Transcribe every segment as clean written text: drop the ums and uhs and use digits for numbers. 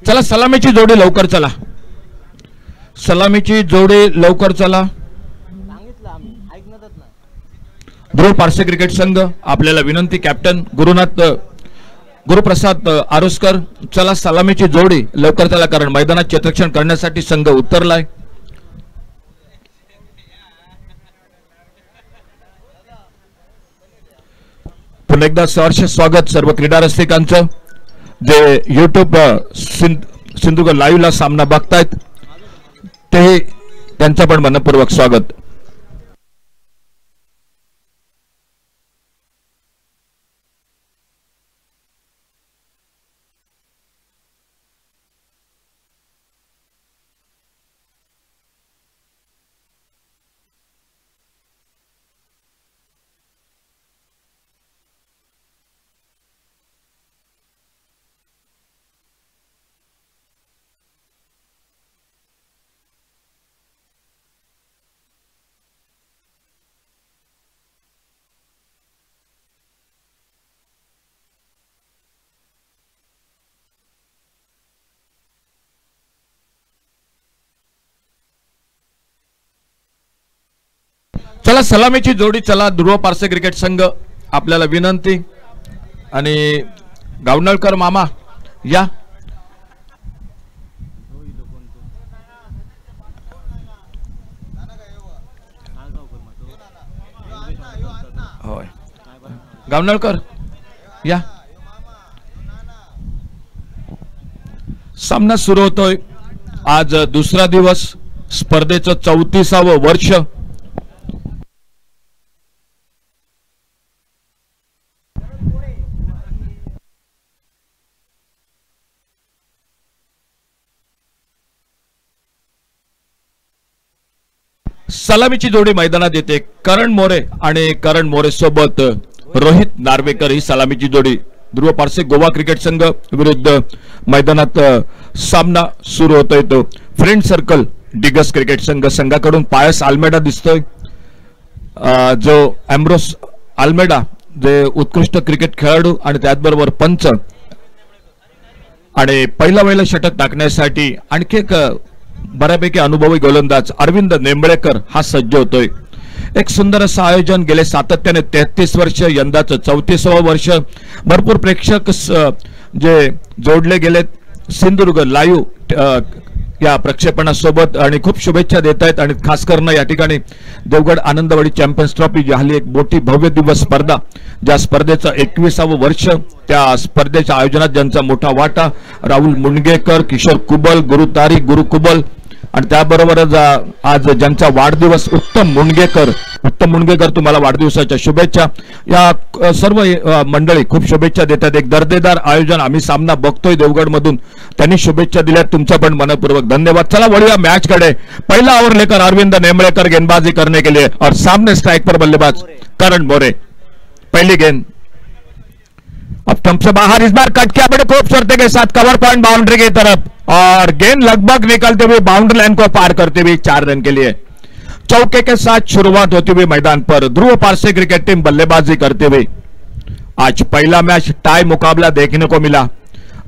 चला सलामीची जोडी लवकर चला, सलामीची जोडी लवकर चला। ध्रुव पारसे क्रिकेट संघ आपल्याला विनंती, कॅप्टन गुरुप्रसाद आरोस्कर, चला सलामीची जोडी लवकर चला, कारण मैदानात क्षेत्ररक्षण करण्यासाठी संघ उतरलाय। पुन्हा एकदा सहर्ष स्वागत सर्व क्रीडा रसिकांचं जे यूट्यूब सिंधुदुर्ग लाईव्ह ला सामना बघतायत, ते त्यांचं पण मनपूर्वक स्वागत। चला सलामीची जोडी चला, ध्रुव पारसे क्रिकेट संघ आपल्याला विनंती। आणि गावनळकर मामा या, होय गावनळकर या। सामना सुरू होतोय, आज दुसरा दिवस, स्पर्धेचं 34वं वर्ष। सलामीची जोडी मैदानात येते, करण मोरे आणि करण मोरे सोबत रोहित नार्वेकर ही सलामीची जोडी। ध्रुव पारसे गोवा क्रिकेट संघ विरुद्ध मैदानात सामना सुरू होतोय तो फ्रेंड सर्कल डिगस क्रिकेट संघ, संघाकडून पायस आल्मेडा दिसतोय, जो एम्ब्रोस आल्मेडा जे उत्कृष्ट क्रिकेट खेळाडू आणि त्याचबरोबर पंच, आणि पहिला षटक टाकण्यासाठी आणखी एक बऱ्यापैकी अनुभवी गोलंदाज अरविंद नेंबळेकर हा सज्ज होतोय। एक सुंदर असं आयोजन, गेले सातत्याने 33 वर्ष, यंदाचं 34वं वर्ष। भरपूर प्रेक्षक जे जोडले गेलेत सिंधुदुर्ग लाईव्ह या प्रक्षेपणासोबत आणि खूप शुभेच्छा देत आहेत। आणि खास करून या ठिकाणी देवगड आनंदवाडी चॅम्पियन्स ट्रॉफी जी हल्ली एक मोठी भव्य दिवस स्पर्धा, ज्या स्पर्धेचं 21वं वर्ष, त्या स्पर्धेच्या आयोजनात ज्यांचा मोठा वाटा, राहुल मुंडगेकर, किशोर कुबल, गुरु तारी, गुरु कुबल, आणि त्याबरोबरच आज ज्यांचा वाढदिवस उत्तम मुंडगेकर तुम्हाला वाढदिवसाच्या शुभेच्छा। या सर्व मंडळी खूप शुभेच्छा देतात। एक दर्जेदार आयोजन, आम्ही सामना बघतोय देवगड मधून, त्यांनी शुभेच्छा दिल्या, तुमचा पण मनपूर्वक धन्यवाद। चला वळूया मैच कडे। पहला ओवर लेकर अरविंद नेमड़ेकर गेंदबाजी करने के लिए और सामने स्ट्राइक पर बल्लेबाज करण मोरे। पहली गेंद अब स्टंप से बाहर, इस बार कट किया बड़े खूबसूरती के साथ कवर पॉइंट बाउंड्री की तरफ, और गेंद लगभग निकलते हुए बाउंड्री लाइन को पार करते हुए 4 रन के लिए चौके के साथ शुरुआत होती हुई मैदान पर ध्रुव पारसे क्रिकेट टीम बल्लेबाजी करते हुए। आज पहला मैच टाई मुकाबला देखने को मिला,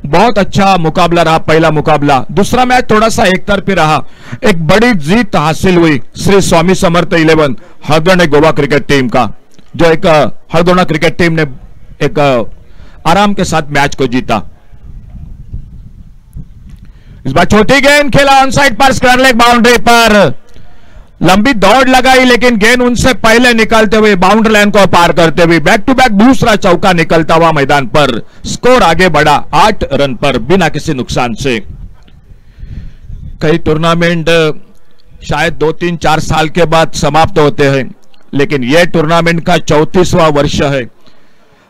बहुत अच्छा मुकाबला रहा पहला मुकाबला। दूसरा मैच थोड़ा सा एकतरफी रहा, एक बड़ी जीत हासिल हुई श्री स्वामी समर्थ 11 हरदोना गोवा क्रिकेट टीम का, जो एक हरदोना क्रिकेट टीम ने एक आराम के साथ मैच को जीता। इस बार छोटी गेंद खेला ऑन साइड पर, स्क्वायर लेग बाउंड्री पर लंबी दौड़ लगाई, लेकिन गेंद उनसे पहले निकलते हुए बाउंड्री लाइन को पार करते हुए बैक टू बैक दूसरा चौका निकलता हुआ मैदान पर स्कोर आगे बढ़ा 8 रन पर बिना किसी नुकसान से। कई टूर्नामेंट शायद 2-3-4 साल के बाद समाप्त होते हैं, लेकिन यह टूर्नामेंट का 34वां वर्ष है।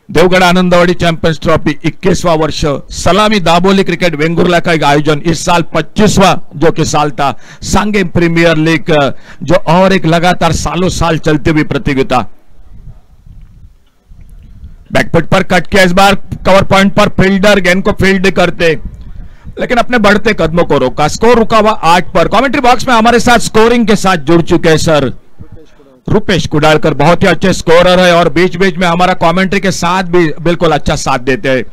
देवगढ़ आनंदवाड़ी चैंपियंस ट्रॉफी 21वां वर्ष, सलामी दाबोली क्रिकेट वेंगुर्ला का एक आयोजन इस साल 25वां जो कि साल था, सांगे प्रीमियर लीग जो और एक लगातार सालों साल चलती हुई प्रतियोगिता। बैकफुट पर कट किया, इस बार कवर पॉइंट पर फील्डर गेंद को फील्ड करते, लेकिन अपने बढ़ते कदमों को रोका, स्कोर रुका हुआ 8 पर। कमेंट्री बॉक्स में हमारे साथ स्कोरिंग के साथ जुड़ चुके हैं सर रुपेश कुडालकर, बहुत ही अच्छे स्कोरर है और बीच बीच में हमारा कमेंट्री के साथ भी बिल्कुल अच्छा साथ देते हैं।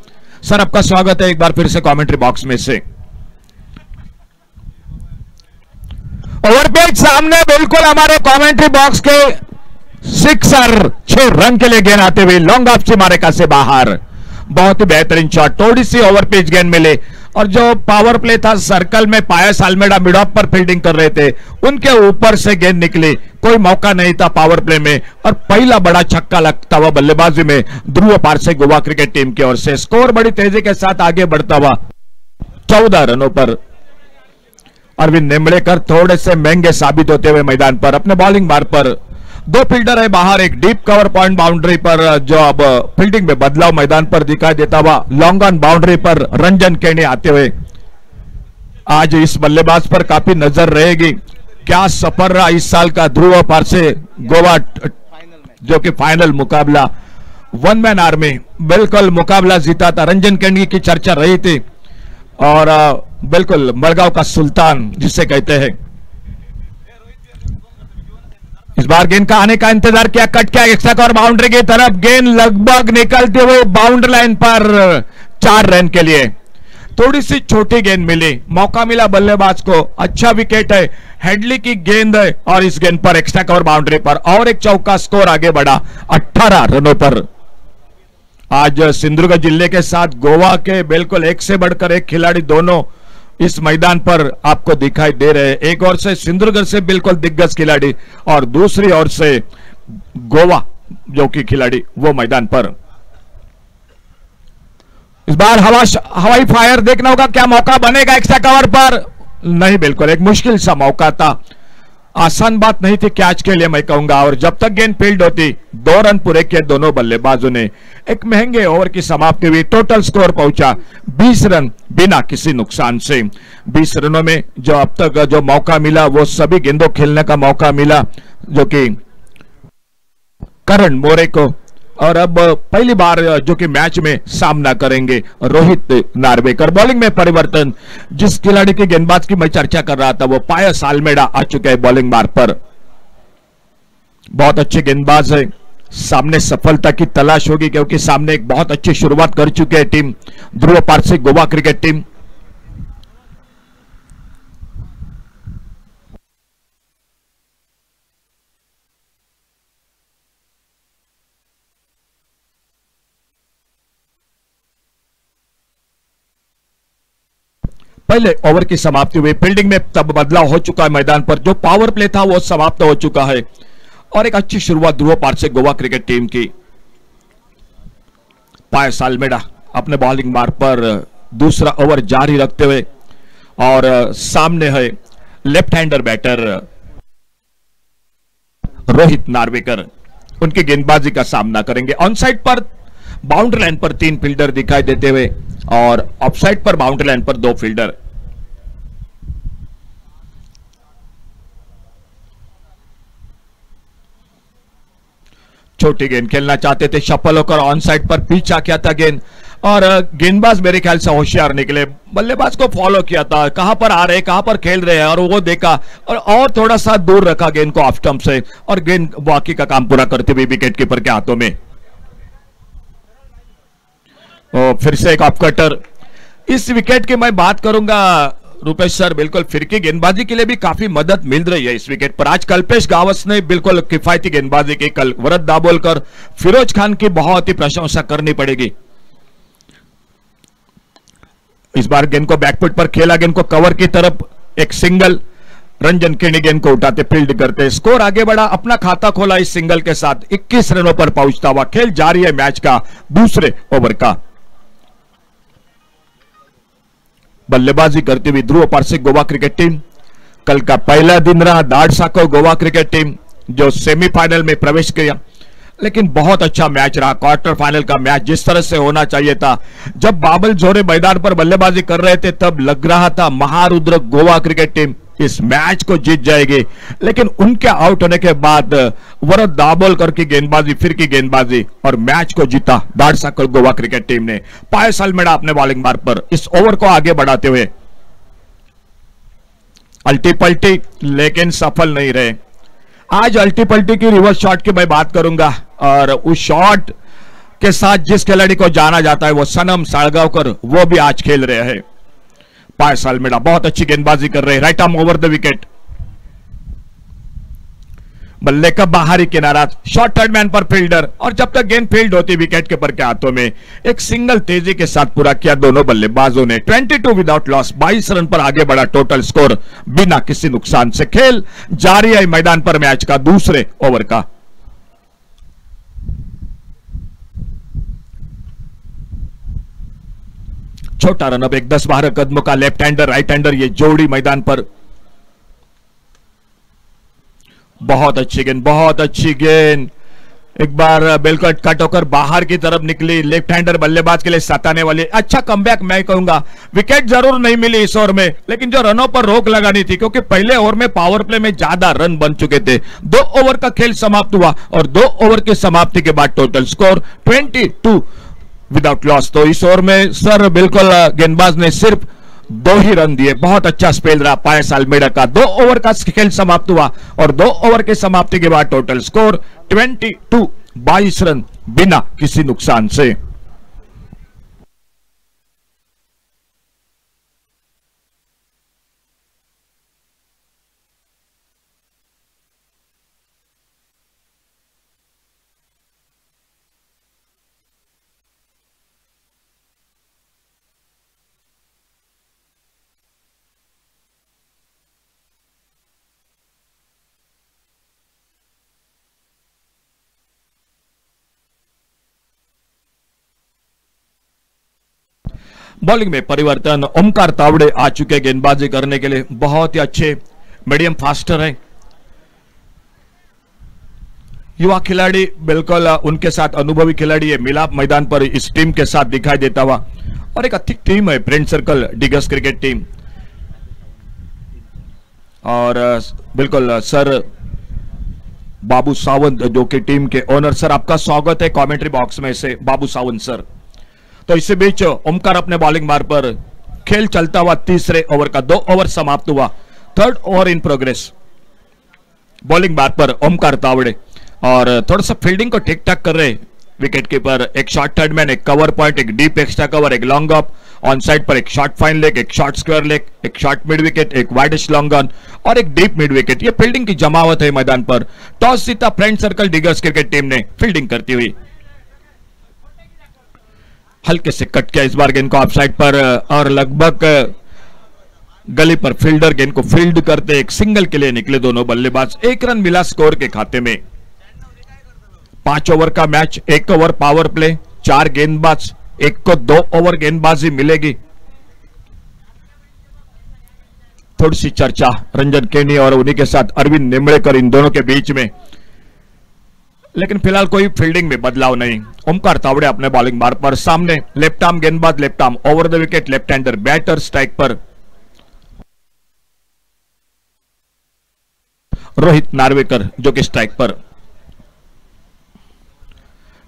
सर आपका स्वागत है एक बार फिर से कमेंट्री बॉक्स में से। ओवरपेज सामने बिल्कुल हमारे कमेंट्री बॉक्स के सिक्सर 6 रन के लिए गेंद आते हुए लॉन्ग ऑफ से मारेका से बाहर। बहुत ही बेहतरीन शॉट, थोड़ी सी ओवरपेज गेंद मिले और जो पावर प्ले था सर्कल में पायस आल्मेडा मिड ऑफ पर फील्डिंग कर रहे थे, उनके ऊपर से गेंद निकली, कोई मौका नहीं था पावर प्ले में और पहला बड़ा छक्का लगता हुआ बल्लेबाजी में ध्रुव पारसे गोवा क्रिकेट टीम की ओर से। स्कोर बड़ी तेजी के साथ आगे बढ़ता हुआ 14 रनों पर। अरविंद निम्बड़ेकर थोड़े से महंगे साबित होते हुए मैदान पर अपने बॉलिंग मार पर। 2 फील्डर है बाहर, एक डीप कवर पॉइंट बाउंड्री पर जो अब फील्डिंग में बदलाव मैदान पर दिखाई देता हुआ। लॉन्ग ऑन बाउंड्री पर रंजन केनी आते हुए आज इस बल्लेबाज पर काफी नजर रहेगी। क्या सफर रहा इस साल का ध्रुव पारसे गोवा जो कि फाइनल मुकाबला, वन मैन आर्मी बिल्कुल मुकाबला जीता था। रंजन केनी की चर्चा रही थी और बिल्कुल मड़गांव का सुल्तान जिसे कहते हैं। इस बार गेंद का आने का इंतजार किया, कट किया एक्स्ट्रा कवर बाउंड्री की तरफ, गेंद लगभग निकलते हुए बाउंड्री लाइन पर 4 रन के लिए। थोड़ी सी छोटी गेंद मिली, मौका मिला बल्लेबाज को, अच्छा विकेट है, हेडली की गेंद है और इस गेंद पर एक्स्ट्रा कवर बाउंड्री पर और एक चौका, स्कोर आगे बढ़ा 18 रनों पर। आज सिंधुदुर्ग जिले के साथ गोवा के बिल्कुल एक से बढ़कर एक खिलाड़ी दोनों इस मैदान पर आपको दिखाई दे रहे हैं। एक ओर से सिंधुदुर्ग से बिल्कुल दिग्गज खिलाड़ी और दूसरी ओर से गोवा जो कि खिलाड़ी वो मैदान पर। इस बार हवाई फायर देखना होगा, क्या मौका बनेगा एक्स्ट्रा कवर पर? नहीं, बिल्कुल एक मुश्किल सा मौका था, आसान बात नहीं थी कैच के लिए मैं कहूंगा। और जब तक गेंद फील्ड होती 2 रन पूरे किए दोनों बल्लेबाजों ने। एक महंगे ओवर की समाप्ति हुई, टोटल स्कोर पहुंचा 20 रन बिना किसी नुकसान से। 20 रनों में जो अब तक जो मौका मिला वो सभी गेंदों खेलने का मौका मिला जो कि करण मोरे को, और अब पहली बार जो कि मैच में सामना करेंगे रोहित नार्वेकर। बॉलिंग में परिवर्तन, जिस खिलाड़ी के गेंदबाज की मैं चर्चा कर रहा था वो पायस आल्मेडा आ चुके हैं बॉलिंग मार्ग पर। बहुत अच्छे गेंदबाज है, सामने सफलता की तलाश होगी क्योंकि सामने एक बहुत अच्छी शुरुआत कर चुकी है टीम ध्रुव पारसे गोवा क्रिकेट टीम। पहले ओवर की समाप्ति हुई, फील्डिंग में तब बदलाव हो चुका है मैदान पर, जो पावर प्ले था वो समाप्त हो चुका है और एक अच्छी शुरुआत ध्रुव पारसे गोवा क्रिकेट टीम की। पायस आल्मेडा अपने बॉलिंग मार्ग पर दूसरा ओवर जारी रखते हुए और सामने है left hander batter Rohit Narvekar, उनकी गेंदबाजी का सामना करेंगे। ऑन साइड पर बाउंड्री लाइन पर 3 फील्डर दिखाई देते हुए और ऑफसाइड पर बाउंड्री लाइन पर 2 फील्डर। छोटी गेंद खेलना चाहते थे, शफल होकर ऑन साइड पर पीछा किया था गेंद और गेंदबाज मेरे ख्याल से होशियार निकले, बल्लेबाज को फॉलो किया था, कहां पर आ रहे कहां पर खेल रहे हैं और वो देखा और थोड़ा सा दूर रखा गेंद को ऑफ स्टंप से और गेंद बाकी का काम पूरा करते हुए विकेट कीपर के हाथों में। फिर से एक ऑफ कटर। इस विकेट की मैं बात करूंगा रुपेश सर, बिल्कुल फिरकी गेंदबाजी के लिए भी काफी मदद मिल रही है इस विकेट पर। आज कल्पेश गावस ने बिल्कुल किफायती गेंदबाजी की, कल वरद दाभोलकर, फिरोज खान की बहुत ही प्रशंसा करनी पड़ेगी। इस बार गेंद को बैकफुट पर खेला, गेंद को कवर की तरफ, एक सिंगल, रंजन केनी गेंद को उठाते फील्ड करते, स्कोर आगे बढ़ा, अपना खाता खोला इस सिंगल के साथ 21 रनों पर पहुंचता हुआ। खेल जारी है मैच का दूसरे ओवर का। बल्लेबाजी करती हुई ध्रुव पारसे गोवा क्रिकेट टीम, कल का पहला दिन रहा दाड़ साको गोवा क्रिकेट टीम जो सेमीफाइनल में प्रवेश किया, लेकिन बहुत अच्छा मैच रहा, क्वार्टर फाइनल का मैच जिस तरह से होना चाहिए था। जब बाबल जोरे मैदान पर बल्लेबाजी कर रहे थे तब लग रहा था महारुद्र गोवा क्रिकेट टीम इस मैच को जीत जाएगी, लेकिन उनके आउट होने के बाद वरद दाभोलकर की गेंदबाजी, फिर की गेंदबाजी और मैच को जीता दाड़ साको गोवा क्रिकेट टीम ने। पायस आल्मेडा अपने बॉलिंग मार्ग पर इस ओवर को आगे बढ़ाते हुए अल्टी पल्टी, लेकिन सफल नहीं रहे। आज अल्टी पल्टी की रिवर्स शॉट की मैं बात करूंगा और उस शॉट के साथ जिस खिलाड़ी को जाना जाता है वो सनम साळगावकर, वो भी आज खेल रहे हैं। पायस आल्मेडा बहुत अच्छी गेंदबाजी कर रहे हैं, right arm over the wicket. बल्ले का बाहरी किनारा, शॉर्ट थर्ड मैन पर फील्डर, और जब तक गेंद फील्ड होती विकेट कीपर के हाथों में एक सिंगल तेजी के साथ पूरा किया दोनों बल्लेबाजों ने। 22 विदाउट लॉस, 22 रन पर आगे बढ़ा टोटल स्कोर बिना किसी नुकसान से। खेल जारी है मैदान पर मैच का दूसरे ओवर का। छोटा रन अब एक 10-12 कदमों का लेफ्ट हैंडर राइट हैंडर ये जोड़ी मैदान पर। बहुत अच्छी गेंद, बहुत अच्छी गेंद, एक बार बिल्कुल कट होकर बाहर की तरफ निकली। लेफ्ट हैंडर बल्लेबाज के लिए सताने वाली अच्छा कमबैक मैं कहूंगा। विकेट जरूर नहीं मिली इस ओवर में, लेकिन जो रनों पर रोक लगानी थी, क्योंकि पहले ओवर में पावर प्ले में ज्यादा रन बन चुके थे। 2 ओवर का खेल समाप्त हुआ और 2 ओवर की समाप्ति के बाद टोटल स्कोर 22 विदाउट लॉस। तो इस ओवर में सर बिल्कुल गेंदबाज ने सिर्फ 2 ही रन दिए। बहुत अच्छा स्पेल रहा पायस अल्मेडा का। 2 ओवर का खेल समाप्त हुआ और 2 ओवर की समाप्ति के बाद टोटल स्कोर 22 रन बिना किसी नुकसान से। बॉलिंग में परिवर्तन, ओमकार तावड़े आ चुके गेंदबाजी करने के लिए। बहुत ही अच्छे मीडियम फास्टर है, युवा खिलाड़ी, बिल्कुल उनके साथ अनुभवी खिलाड़ी है। मिलाप मैदान पर इस टीम के साथ दिखाई देता हुआ, और एक अच्छी टीम है friend circle diggers cricket team. और बिल्कुल सर बाबू सावंत जो कि टीम के ओनर, सर आपका स्वागत है कमेंट्री बॉक्स में से बाबू सावंत सर। तो इसी बीच ओमकार अपने बॉलिंग मार पर, खेल चलता हुआ तीसरे ओवर का 2 ओवर समाप्त हुआ, 3rd over in progress. Bowling मार पर ओमकार तावड़े, और थोड़ा सा फील्डिंग को ठीक ठाक कर रहे विकेट कीपर। एक शॉर्ट थर्ड मैन, एक कवर पॉइंट, एक डीप एक्स्ट्रा कवर, एक लॉन्ग ऑफ ऑन साइड पर, एक शॉर्ट फाइन लेग, एक शॉर्ट स्क्वायर लेग, एक शॉर्ट मिड विकेट, एक वाइडिश लॉन्ग ऑन और एक डीप मिड विकेट। ये फील्डिंग की जमावट है मैदान पर। टॉस जीता friend circle diggers cricket team ने फील्डिंग करती हुई। हल्के से कट किया इस बार गेंद को ऑफ साइड पर, और लगभग गली पर फील्डर गेंद को फील्ड करते एक सिंगल के लिए निकले दोनों बल्लेबाज। 1 रन मिला स्कोर के खाते में। 5 ओवर का मैच, 1 ओवर पावर प्ले, 4 गेंदबाज, एक को 2 ओवर गेंदबाजी मिलेगी। थोड़ी सी चर्चा रंजन केनी और उन्हीं के साथ अरविंद निम्बड़ेकर, इन दोनों के बीच में, लेकिन फिलहाल कोई फील्डिंग में बदलाव नहीं। ओमकार तावड़े अपने बॉलिंग मार पर, सामने लेफ्ट आर्म गेंदबाज, left arm over the wicket, left hander batter strike पर। रोहित नार्वेकर जो कि स्ट्राइक पर।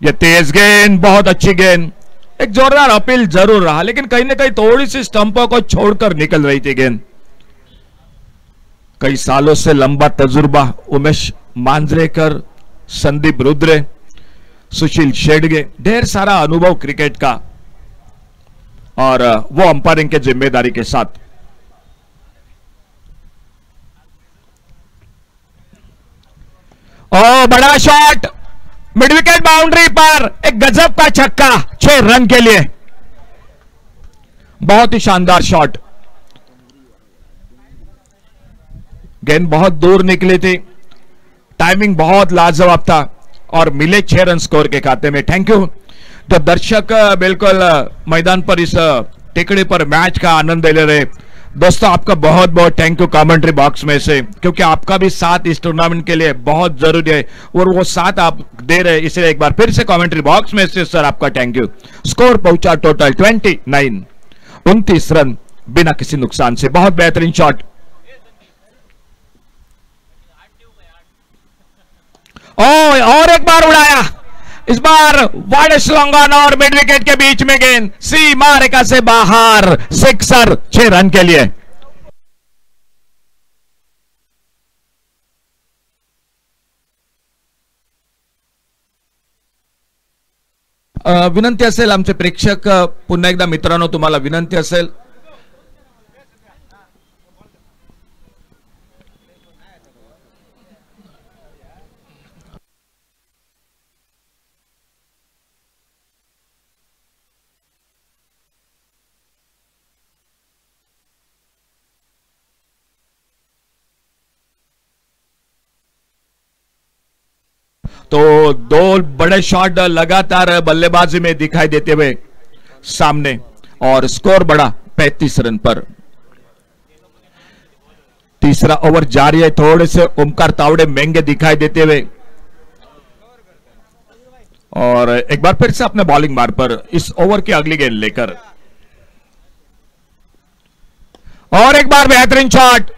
यह तेज गेंद, बहुत अच्छी गेंद, एक जोरदार अपील जरूर रहा, लेकिन कहीं ना कहीं थोड़ी सी स्टंपों को छोड़कर निकल रही थी गेंद। कई सालों से लंबा तजुर्बा, उमेश मांजरेकर, संदीप रुद्रे, सुशील शेडगे, ढेर सारा अनुभव क्रिकेट का, और वो अंपायरिंग के जिम्मेदारी के साथ। ओ बड़ा शॉट, मिड विकेट बाउंड्री पर, एक गजब का छक्का 6 रन के लिए। बहुत ही शानदार शॉट, गेंद बहुत दूर निकली थी, टाइमिंग बहुत लाजवाब था, और मिले 6 रन स्कोर के खाते में। Thank you. तो दर्शक बिल्कुल मैदान पर इस टिकड़ी पर मैच का आनंद ले रहे दोस्तों, आपका बहुत बहुत थैंक यू कमेंट्री बॉक्स में से, क्योंकि आपका भी साथ इस टूर्नामेंट के लिए बहुत जरूरी है, और वो साथ आप दे रहे, इसलिए एक बार फिर से कमेंट्री बॉक्स में से सर आपका थैंक यू। स्कोर पहुंचा टोटल 29 रन बिना किसी नुकसान से। बहुत बेहतरीन शॉट, और एक बार उड़ाया, इस बार वाइड लॉन्ग ऑन और मिड विकेट के बीच में गेंद सीमा रेखा से बाहर, सिक्सर 6 रन के लिए। विनंती असेल आमचे प्रेक्षक, पुन्हा एकदा मित्रांनो तुम्हाला विनंती असेल, तो दो बड़े शॉट लगातार बल्लेबाजी में दिखाई देते हुए सामने और स्कोर बढ़ा 35 रन पर। तीसरा ओवर जारी है, थोड़े से ओमकार तावड़े महंगे दिखाई देते हुए और एक बार फिर से अपने बॉलिंग मार्ग पर इस ओवर की अगली गेंद लेकर और एक बार बेहतरीन shot,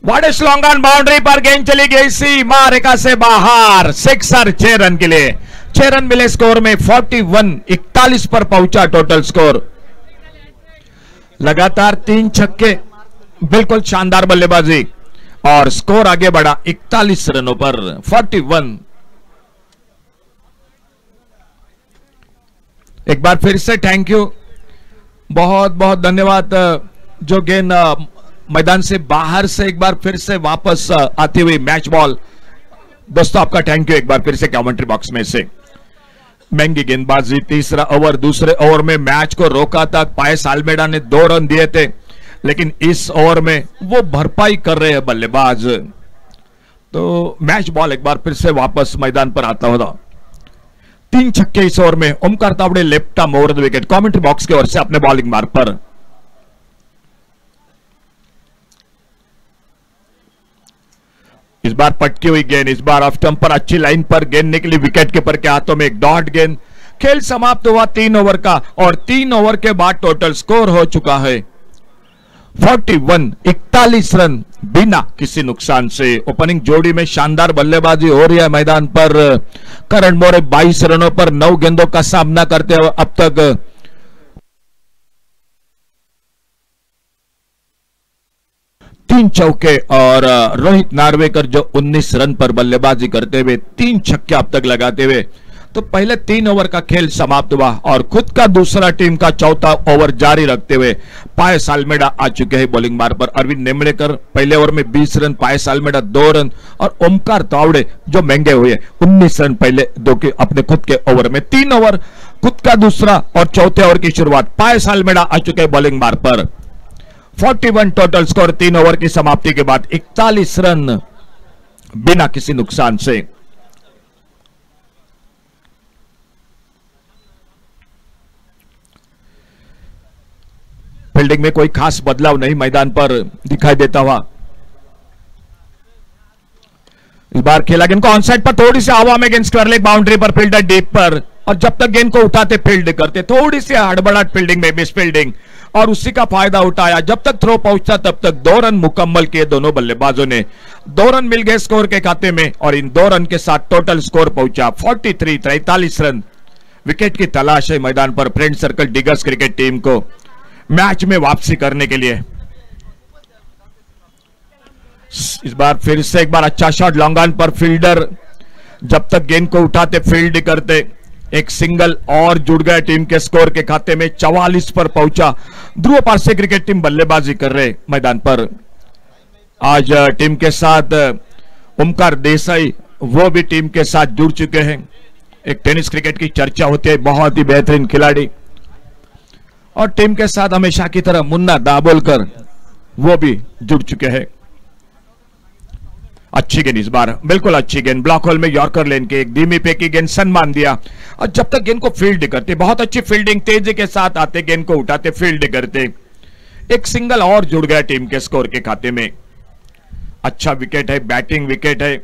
what is long on boundary पर गेंद चली गई सीमा रेखा से बाहर, सिक्सर 6 रन के लिए। 6 रन मिले स्कोर में 41 पर पहुंचा टोटल स्कोर। लगातार 3 छक्के, बिल्कुल शानदार बल्लेबाजी और स्कोर आगे बढ़ा 41 रनों पर 41। एक बार फिर से थैंक यू, बहुत बहुत धन्यवाद। जो गेंद मैदान से बाहर से एक बार फिर से वापस आती हुई मैच बॉल, दोस्तों आपका थैंक यू एक बार फिर से कमेंट्री बॉक्स में से। महंगी गेंदबाजी, तीसरा ओवर, दूसरे ओवर में मैच को रोका था। पायस आल्मेडा ने 2 रन दिए थे, लेकिन इस ओवर में वो भरपाई कर रहे हैं बल्लेबाज। तो मैच बॉल एक बार फिर से वापस मैदान पर आता होगा। 3 छक्के इस ओवर में। Omkar Tawde left arm over the wicket, commentary box की ओर से अपने बॉलिंग मार्ग पर। इस बार पटकी हुई गेंद, इस बार ऑफ स्टंप पर अच्छी लाइन पर गेंद निकली, विकेट कीपर के हाथों में एक डॉट गेंद। खेल समाप्त हुआ 3 ओवर का और 3 ओवर के बाद टोटल स्कोर हो चुका है 41 रन बिना किसी नुकसान से। ओपनिंग जोड़ी में शानदार बल्लेबाजी हो रही है मैदान पर। करण मोरे 22 रनों पर 9 गेंदों का सामना करते हुए अब तक 3 चौके और रोहित नार्वेकर जो 19 रन पर बल्लेबाजी करते हुए 3 छक्के अब तक लगाते हुए। तो पहले 3 ओवर का खेल समाप्त हुआ और खुद का दूसरा टीम का चौथा ओवर जारी रखते हुए पायस आल्मेडा आ चुके हैं बॉलिंग मार्ग पर। अरविंद नेमड़ेकर पहले ओवर में 20 रन, पायस आल्मेडा 2 रन और ओमकार तावड़े जो महंगे हुए 19 रन पहले 2 के अपने खुद के ओवर में। 3 ओवर, खुद का दूसरा और चौथे ओवर की शुरुआत। पायस आल्मेडा आ चुके हैं बॉलिंग मार्ग पर। 41 टोटल स्कोर 3 ओवर की समाप्ति के बाद 41 रन बिना किसी नुकसान से। फील्डिंग में कोई खास बदलाव नहीं मैदान पर दिखाई देता हुआ। इस बार खेला गेंद को ऑनसाइड पर, थोड़ी सी हवा में गेंद स्क्वायर लेग बाउंड्री पर, फील्डर डीप पर और जब तक गेंद को उठाते फील्ड करते, थोड़ी सी हड़बड़ाहट फील्डिंग में, मिस फील्डिंग और उसी का फायदा उठाया। जब तक थ्रो पहुंचा तब तक 2 रन मुकम्मल किए दोनों बल्लेबाजों ने। 2 रन मिल गए स्कोर के खाते में और इन 2 रन के साथ टोटल स्कोर पहुंचा 43 रन। विकेट की तलाश है मैदान पर friend circle diggers cricket team को मैच में वापसी करने के लिए। इस बार फिर से एक बार अच्छा शॉट लॉन्ग ऑन पर, फील्डर जब तक गेंद को उठाते फील्ड करते, एक सिंगल और जुड़ गया टीम के स्कोर के खाते में। 44 पर पहुंचा। ध्रुव पारसे क्रिकेट टीम बल्लेबाजी कर रहे मैदान पर। आज टीम के साथ ओमकार देसाई वो भी टीम के साथ जुड़ चुके हैं। एक टेनिस क्रिकेट की चर्चा होती है, बहुत ही बेहतरीन खिलाड़ी और टीम के साथ हमेशा की तरह मुन्ना दाभोलकर वो भी जुड़ चुके हैं। अच्छी गेंद इस बार, बिल्कुल अच्छी गेंद, ब्लॉक होल में यॉर्कर लेन के एक धीमी पे की गेंद सम्मान दिया और जब तक गेंद को फील्ड करते, बहुत अच्छी फील्डिंग, तेजी के साथ आते, गेंद को उठाते, फील्ड करते, एक सिंगल और जुड़ गया टीम के स्कोर के खाते में। अच्छा विकेट है, बैटिंग विकेट है।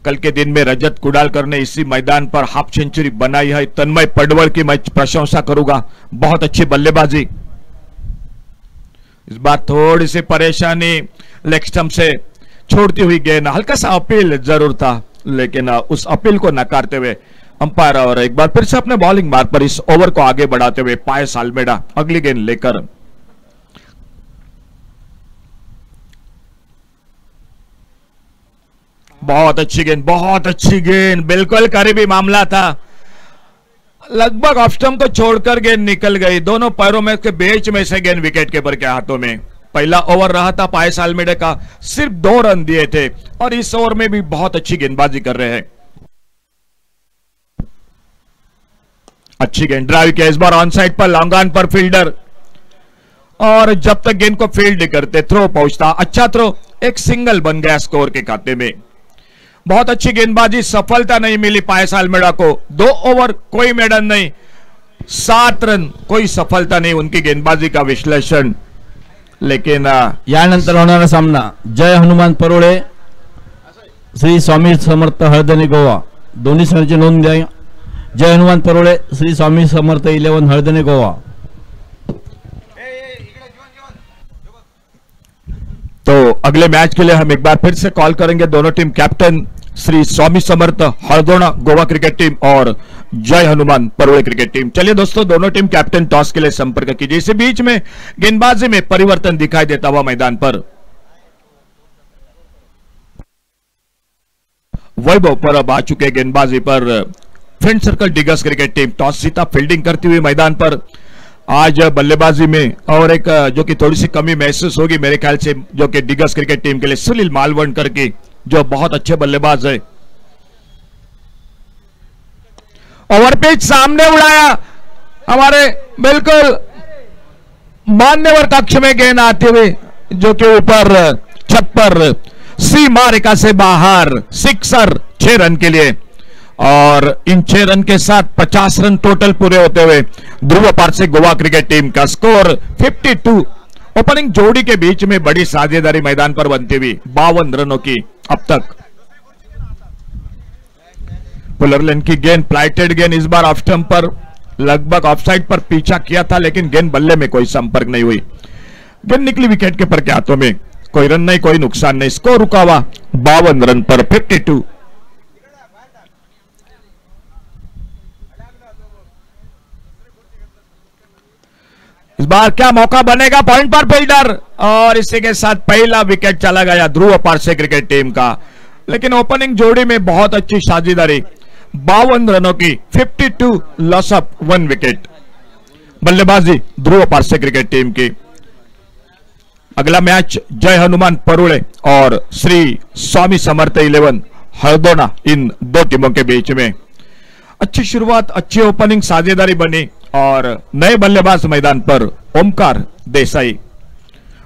कल के दिन में रजत कुडालकर ने इसी मैदान पर हाफ सेंचुरी बनाई है। तन्मय पडवल की मैं प्रशंसा करूंगा, बहुत अच्छी बल्लेबाजी। इस बार थोड़ी सी परेशानी, लेग स्टंप से छोड़ती हुई गेंद, हल्का सा अपील जरूर था लेकिन उस अपील को नकारते हुए अंपायर और एक बार फिर से अपने बॉलिंग मार्ग पर इस ओवर को आगे बढ़ाते हुए पायस आल्मेडा अगली गेंद लेकर। बहुत अच्छी गेंद, बहुत अच्छी गेंद, बिल्कुल करीबी मामला था, लगभग ऑफ स्टंप को छोड़कर गेंद निकल गई। दोनों पैरों में के बीच में से गेंद विकेट कीपर के हाथों में। पहला ओवर रहा था पायस आल्मेडा का, सिर्फ 2 रन दिए थे और इस ओवर में भी बहुत अच्छी गेंदबाजी कर रहे हैं। अच्छी गेंद ड्राइव किया, इस बार ऑन साइड पर, लॉन्ग ऑन पर फील्डर और जब तक गेंद को फील्ड करते थ्रो पहुंचता, अच्छा थ्रो, एक सिंगल बन गया स्कोर के खाते में। बहुत अच्छी गेंदबाजी, सफलता नहीं मिली पायस अल्मेडा को। 2 ओवर कोई मेडन नहीं, 7 रन, कोई सफलता नहीं उनकी गेंदबाजी का विश्लेषण। लेकिन यानंतर होणारा सामना जय हनुमान परोळे श्री स्वामी समर्थ हळदणी गोवा, दोन्ही संघांची नोंद द्या। जय हनुमान परोळे श्री स्वामी समर्थ 11 हळदणी गोवा। तो अगले मैच के लिए हम एक बार फिर से कॉल करेंगे दोनों टीम कैप्टन श्री स्वामी समर्थ हरदोना गोवा क्रिकेट टीम और जय हनुमान परोळे क्रिकेट टीम। चलिए दोस्तों, दोनों टीम कैप्टन टॉस के लिए संपर्क कीजिए। इसी बीच में गेंदबाजी में परिवर्तन दिखाई देता हुआ मैदान पर वैभव परब आ चुके गेंदबाजी पर। Friend circle diggers cricket team toss जीता, फील्डिंग करती हुई मैदान पर। आज बल्लेबाजी में और एक जो कि थोड़ी सी कमी महसूस होगी मेरे ख्याल से, जो कि डिगर्स क्रिकेट टीम के लिए सुनील मालवणकर की, जो बहुत अच्छे बल्लेबाज है। ओवरपिच सामने उड़ाया, हमारे बिल्कुल मान्यवर कक्ष में गेंद आते हुए जो कि ऊपर छत पर सीमा रेखा से बाहर, सिक्सर 6 रन के लिए। और इन 6 रन के साथ 50 रन टोटल पूरे होते हुए ध्रुव पार से गोवा क्रिकेट टीम का स्कोर 52। ओपनिंग जोड़ी के बीच में बड़ी साझेदारी मैदान पर बनती हुई 52 रनों की अब तक। पुलर लेन की गेंद, प्लाइटेड गेंद, इस बार ऑफ स्टंप पर लगभग ऑफसाइड पर पीछा किया था, लेकिन गेंद बल्ले में कोई संपर्क नहीं हुई। गेंद निकली विकेट के पर के हाथों में, कोई रन नहीं, कोई नुकसान नहीं। स्कोर रुका हुआ 52 रन पर 52। इस बार क्या मौका बनेगा पॉइंट पर फील्डर, और इसी के साथ पहला विकेट चला गया ध्रुव पारसे क्रिकेट टीम का। लेकिन ओपनिंग जोड़ी में बहुत अच्छी साझेदारी, 52 रनों की 52 लॉस ऑफ 1 विकेट बल्लेबाजी ध्रुव पारसे क्रिकेट टीम की। अगला मैच जय हनुमान परोळे और श्री स्वामी समर्थ 11 हरदोना, इन दो टीमों के बीच में। अच्छी शुरुआत, अच्छी ओपनिंग साझेदारी बनी और नए बल्लेबाज मैदान पर ओमकार देसाई,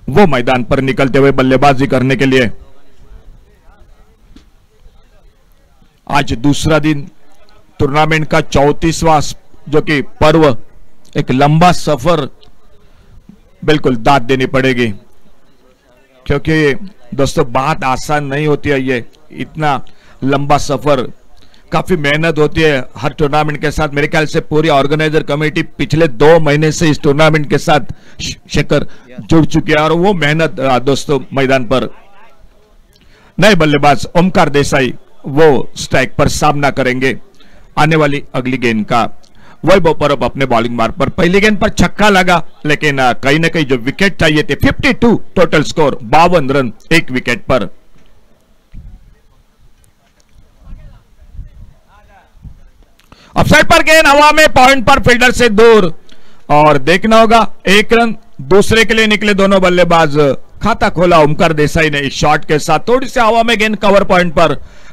वो मैदान पर निकलते हुए बल्लेबाजी करने के लिए। आज दूसरा दिन टूर्नामेंट का 34वां जो कि पर्व, एक लंबा सफर, बिल्कुल दाद देनी पड़ेगी, क्योंकि दोस्तों बात आसान नहीं होती है। ये इतना लंबा सफर, काफी मेहनत होती है हर टूर्नामेंट के साथ। मेरे ख्याल से पूरी ऑर्गेनाइजर कमेटी पिछले 2 महीने से इस टूर्नामेंट के साथ शेखर जुड़ चुकी है, और वो मेहनत दोस्तों मैदान पर। नए बल्लेबाज ओमकार देसाई वो स्ट्राइक पर सामना करेंगे आने वाली अगली गेंद का। वैभव परब अपने बॉलिंग मार्ग पर, पहली गेंद पर छक्का लगा, लेकिन कहीं ना कहीं जो विकेट चाहिए थे 52 टोटल स्कोर, 52 रन 1 विकेट पर। ऑफसाइड पर गेंद हवा में, पॉइंट पर फील्डर से दूर, और देखना होगा 1 रन दूसरे के लिए निकले दोनों बल्लेबाज। खाता खोला ओमकार देसाई ने इस शॉट के साथ, थोड़ी सी हवा में गेंद कवर पॉइंट पर,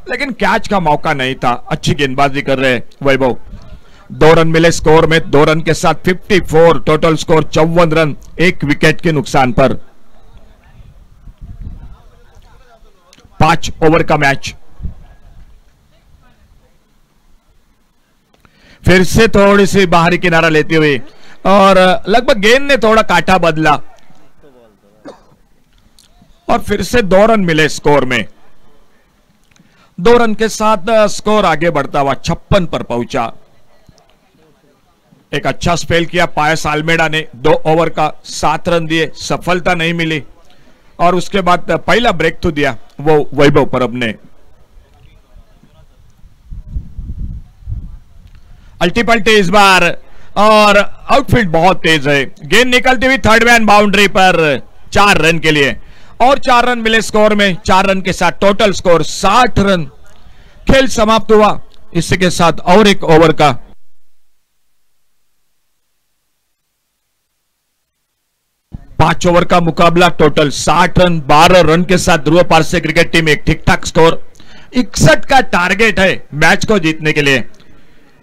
लेकिन कैच का मौका नहीं था। अच्छी गेंदबाजी कर रहे वैभव। 2 रन मिले स्कोर में, 2 रन के साथ 54 टोटल स्कोर, 54 रन 1 विकेट के नुकसान पर। 5 ओवर का मैच। फिर से थोड़ी सी बाहरी किनारा लेते हुए, और लगभग गेंद ने थोड़ा काटा बदला, और फिर से 2 रन मिले स्कोर में। 2 रन के साथ स्कोर आगे बढ़ता हुआ 56 पर पहुंचा। एक अच्छा स्पेल किया पायस अल्मेडा ने, 2 ओवर का 7 रन दिए, सफलता नहीं मिली, और उसके बाद पहला ब्रेक तो दिया वो वैभव परब ने। अल्टी पल्टी इस बार, और आउटफील्ड बहुत तेज है। गेंद निकलती हुई थर्ड मैन बाउंड्री पर 4 रन के लिए, और 4 रन मिले स्कोर में। 4 रन के साथ टोटल स्कोर 60 रन। खेल समाप्त हुआ इसी के साथ और 1 ओवर का। पांच ओवर का मुकाबला, टोटल 60 रन। 12 रन के साथ ध्रुव पारसे क्रिकेट टीम एक ठीक ठाक स्कोर। 61 का टारगेट है मैच को जीतने के लिए।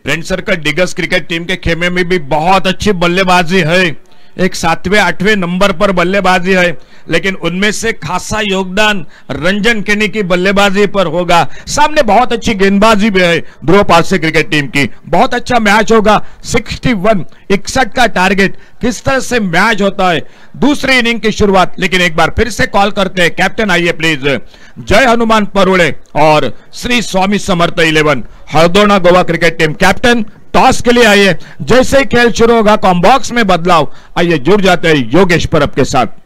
Friend circle diggers cricket team के खेमे में भी बहुत अच्छी बल्लेबाजी है। एक 7वें 8वें नंबर पर बल्लेबाजी है, लेकिन उनमें से खासा योगदान रंजन केनी की बल्लेबाजी पर होगा। सामने बहुत अच्छी गेंदबाजी भी है ध्रुव पारसे क्रिकेट टीम की। बहुत अच्छा मैच होगा। 61 का टारगेट, किस तरह से मैच होता है। दूसरी इनिंग की शुरुआत, लेकिन एक बार फिर से कॉल करते हैं कैप्टन, आइए प्लीज। जय हनुमान परोड़े और Shri Swami Samarth 11 Hardona Goa cricket team. Captain toss के लिए आइए। जैसे ही खेल शुरू होगा कॉम्बॉक्स में बदलाव, आइए जुड़ जाते हैं योगेश परब के साथ।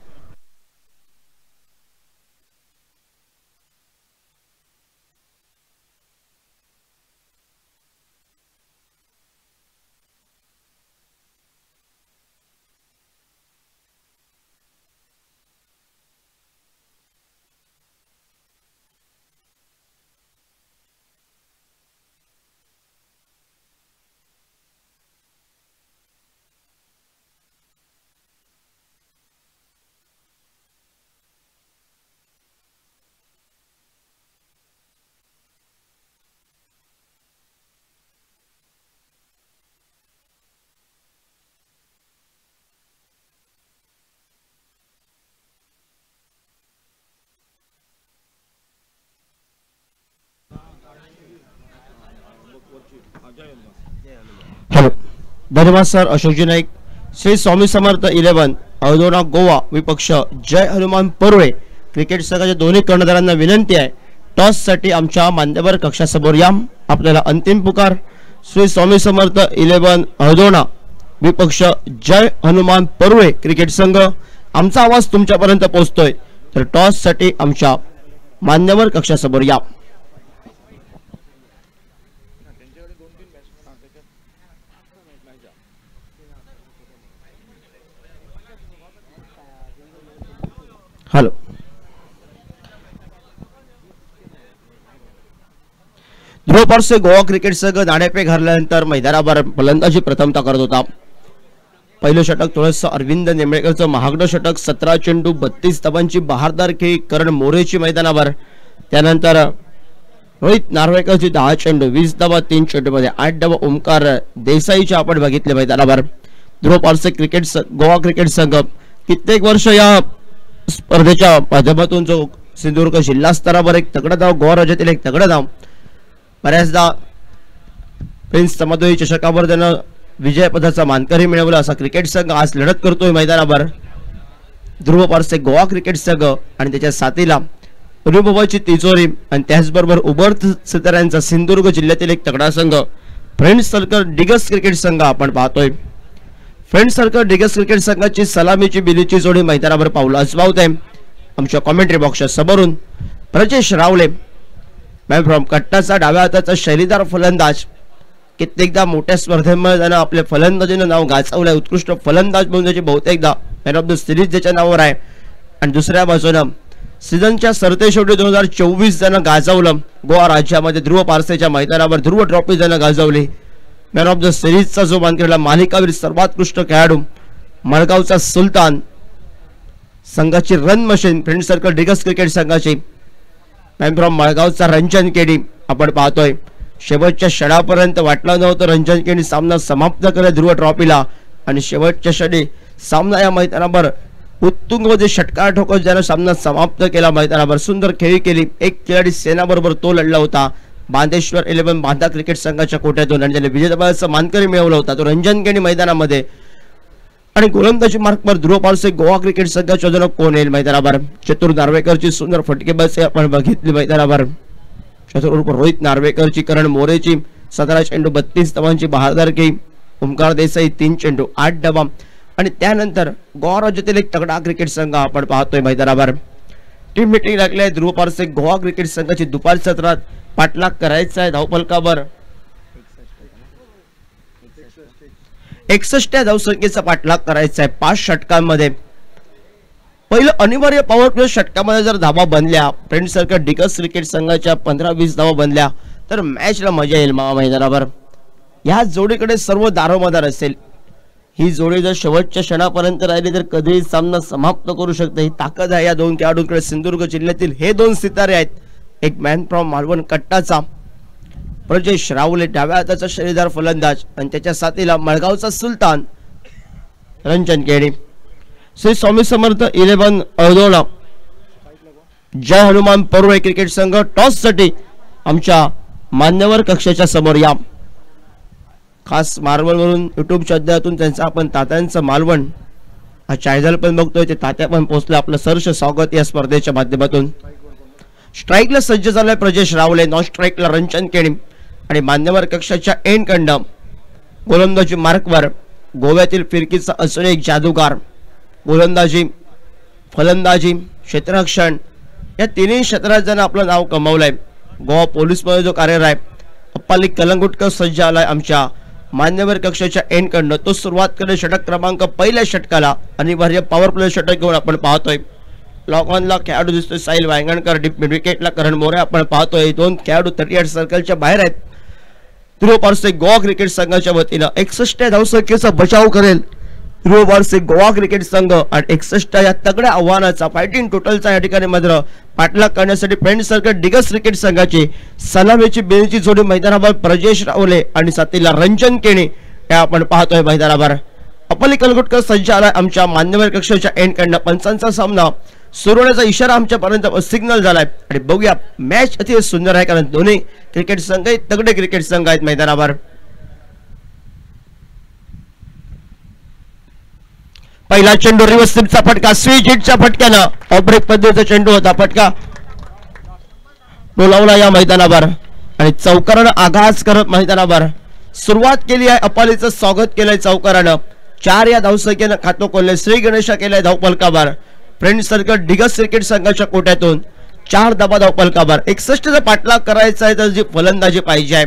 हॅलो, धन्यवाद सर. अशोकजी नाईक. श्री स्वामी समर्थ 11 हरदोना गोवा विपक्ष जय हनुमान परोळे क्रिकेट संघाच्या दोन्ही कर्णधारांना विनंती आहे, टॉस साठी आमच्या मान्यवर कक्षासमोर या. आपल्याला अंतिम पुकार. श्री स्वामी समर्थ 11 हरदोना विपक्ष जय हनुमान परोळे क्रिकेट संघ. आमचा आवाज तुमच्यापर्यंत पोहोचतोय, तर टॉस साठी आमच्या मान्यवर कक्षासमोर या. हॅलो, ध्रुव पारसे गोवा क्रिकेट संघ नाणेफेक हरल्यानंतर मैदानावर फलंदाजी प्रथमता करत होता. पहिलं षटक थोडंसं अरविंद नेमळेकरचं महागडं षटक, 17 चेंडू 32 धावांची बहारदार खेळी करण मोरेची मैदानावर. त्यानंतर रोहित नार्वेकरची 10 चेंडू 20 धावा 3 चेंडूमध्ये 8 धावा ओमकार देसाईच्या आपण बघितले मैदानावर. ध्रुव पारसे गोवा क्रिकेट संघ कित्येक वर्ष या स्पर्धेच्या माध्यमातून जो सिंधुदुर्ग जिल्हा स्तरावर एक तगडा धाव, गोवा राज्यातील एक तगडा धाव, बऱ्याचदा प्रिन्स समाधोई चषकावर त्यानं विजयपदाचा मानकरी मिळवला असा क्रिकेट संघ आज लढत करतोय मैदानावर. ध्रुव पारसे गोवा क्रिकेट संघ आणि त्याच्या साथीला अनुभवाची तिजोरी आणि त्याचबरोबर उभरत सिताऱ्यांचा सिंधुदुर्ग जिल्ह्यातील एक तगडा संघ फ्रेंड्स सर्कल डिगस क्रिकेट संघ आपण पाहतोय. फ्रेंड्स सर्कल डिगस क्रिकेट संघाची सलामीची बिलीची जोडी मैदानावर पाऊल आजमावत आहे. आमच्या कॉमेंट्री बॉक्सच्या समोरून प्रजेश रावले मॅन फ्रॉम कट्टाचा डाव्या हाताचा शैलीदार फलंदाज, कित्येकदा मोठ्या स्पर्धेमध्ये त्यानं आपल्या फलंदाजीनं नाव गाजवलंय. उत्कृष्ट फलंदाज म्हणून त्याची बहुतेकदा मॅन ऑफ द सिरीज त्याच्या नावावर आहे. आणि दुसऱ्या बाजूनं सीझनच्या सरतेशेवटी 2024 त्यानं गाजवलं गोवा राज्यामध्ये ध्रुव पारसेच्या मैदानावर. ध्रुव ट्रॉफी त्यानं गाजवली. मॅन ऑफ द सिरीजचा जो मानकरीला मालिकावीर सर्वोत्कृष्ट खेळाडू मळगावचा सुलतान, संघाची run machine friend circle Digas cricket संघाची मॅन फ्रॉम मळगावचा रंजन केडी आपण पाहतोय. शेवटच्या क्षणापर्यंत वाटलं नव्हतं रंजन केडी सामना समाप्त करेल ध्रुव ट्रॉफीला, आणि शेवटच्या क्षणी सामना या मैदानावर उत्तुंग षटकार ठोकत ज्यानं सामना समाप्त केला. मैदानावर सुंदर खेळी केली. एक खेळाडू सेनाबरोबर तो लढला होता बांदेश्वर 11 बांधा क्रिकेट संघाच्या कोट्यातून, आणि ज्याने विजेतेपदाचा मानकरी मिळवला होता तो रंजन केडी मैदानामध्ये. आणि गोलंदाजी मार्कवर ध्रुव पारसे गोवा क्रिकेट संघाच्या जण कोण येईल मैदानावर. चतुर नार्वेकरची सुंदर फटकेबाजी आपण बघितली मैदानावर. चतुर रोहित नार्वेकरची, करण मोरेची 17 चेंडू 32 धावांची बहारदार खेळी, ओमकार देसाई 3 चेंडू 8 धावा. आणि त्यानंतर गोवा राज्यातील एक तगडा क्रिकेट संघ आपण पाहतोय मैदानावर. टीम मीटिंग लागली आहे. ध्रुव पारसे गोवा क्रिकेट संघाची दुपार सत्रात पाठलाग करायचा आहे धावफलकावर. 61 धावसंख्येचा पाठलाग करायचा आहे 5 षटकांमध्ये. पहिलं अनिवार्य पॉवर प्ले षटकामध्ये जर धावा बनल्या फ्रेंड सर्कल डिगस क्रिकेट संघाच्या 15-20 धावा बनल्या तर मॅचला मजा येईल मैदानावर. या जोडीकडे सर्व दारोमदार असेल. ही जोडी जर शेवटच्या क्षणापर्यंत राहिली तर कधीही सामना समाप्त करू शकते. ही ताकद आहे या दोन खेळाडूंकडे. सिंधुदुर्ग जिल्ह्यातील हे दोन सितारे आहेत. एक मॅन फ्रॉम मालवण कट्टाचा प्रजेश रावले डाव्या हाताचा शैलीदार फलंदाज, आणि त्याच्या साथीला मळगावचा सुलतान रंजन केणी. श्री स्वामी समर्थ 11 अळदोळा जय हनुमान परुळे क्रिकेट संघ टॉस साठी आमच्या मान्यवर कक्षाच्या समोर या. खास मार्बलवरून युट्यूबच्या अध्यायातून त्यांचं आपण तात्यांचं मालवण हा चायझल पण बघतोय, ते तात्या पण पोहोचले. आपलं सहर्ष स्वागत या स्पर्धेच्या माध्यमातून. स्ट्राईकला सज्ज झालाय प्रजेश रावले, नॉन स्ट्राईकला रंजन केणी आणि मान्यवर कक्षाच्या एंड कंड गोलंदाजी मार्कवर गोव्यातील फिरकीचा असून एक जादूगार. गोलंदाजी, फलंदाजी, क्षेत्ररक्षण या तिन्ही क्षेत्रात ज्यानं आपलं नाव कमावलंय. गोवा पोलीस मध्ये जो कार्यरत आहे अप्पाली कलंगुटकर सज्ज आलाय आमच्या मान्यवर कक्षाच्या एंड कडनं. तो सुरुवात करेल षटक क्रमांक पहिल्या षटकाला. अनिवार्य पॉवर प्ले षटक घेऊन आपण पाहतोय. लॉक ऑनला खेळाडू दिसतोय साहिल वांगणकर, डीप मिड विकेटला करण मोरे आपण पाहतोय. दोन खेळाडू 38 सर्कलच्या बाहेर आहेत. ध्रुव पारसे गोवा क्रिकेट संघाच्या वतीनं 61 धावसंख्येचा बचाव करेल ध्रुव पारसे गोवा क्रिकेट संघ. आणि 61 या तगड्या आव्हानाचा फायटिंग टोटलचा या ठिकाणी मात्र पाठलाग करण्यासाठी फ्रेंड सर्कल डिगस क्रिकेट संघाची सलामीची बेलची जोडी मैदानावर प्रजेश रावले आणि साथीला रंजन केणी हे आपण पाहतोय मैदानावर. अप्पाली कलंगुटकर सज्ज आलाय आमच्या मान्यवर कक्षाच्या एंड कडनं. पंचांचा सामना सुरू होण्याचा इशारा आमच्यापर्यंत सिग्नल झालाय आणि बघूया. मॅच अतिशय सुंदर आहे कारण दोन्ही क्रिकेट संघ तगडे क्रिकेट संघ आहेत मैदानावर. पहिला चेंडू रिव्हर्स स्लिपचा फटका, स्विच हिटच्या फटक्यानं ऑफ ब्रेक पद्धतीचा चेंडू होता. फटका बोलावला या मैदानावर आणि चौकारानं आघात करत मैदानावर सुरुवात केली आहे. अप्पालीचं स्वागत केलंय चौकारानं. 4 या धावसंख्येनं खातो खोलले. श्री गणेशा केलाय धावफलकावर. फ्रेंड सर्कल डिगस क्रिकेट संघाच्या कोट्यातून 4 धावा धावफलकावर. 61चा पाठलाग करायचा आहे तर जी फलंदाजी पाहिजे आहे.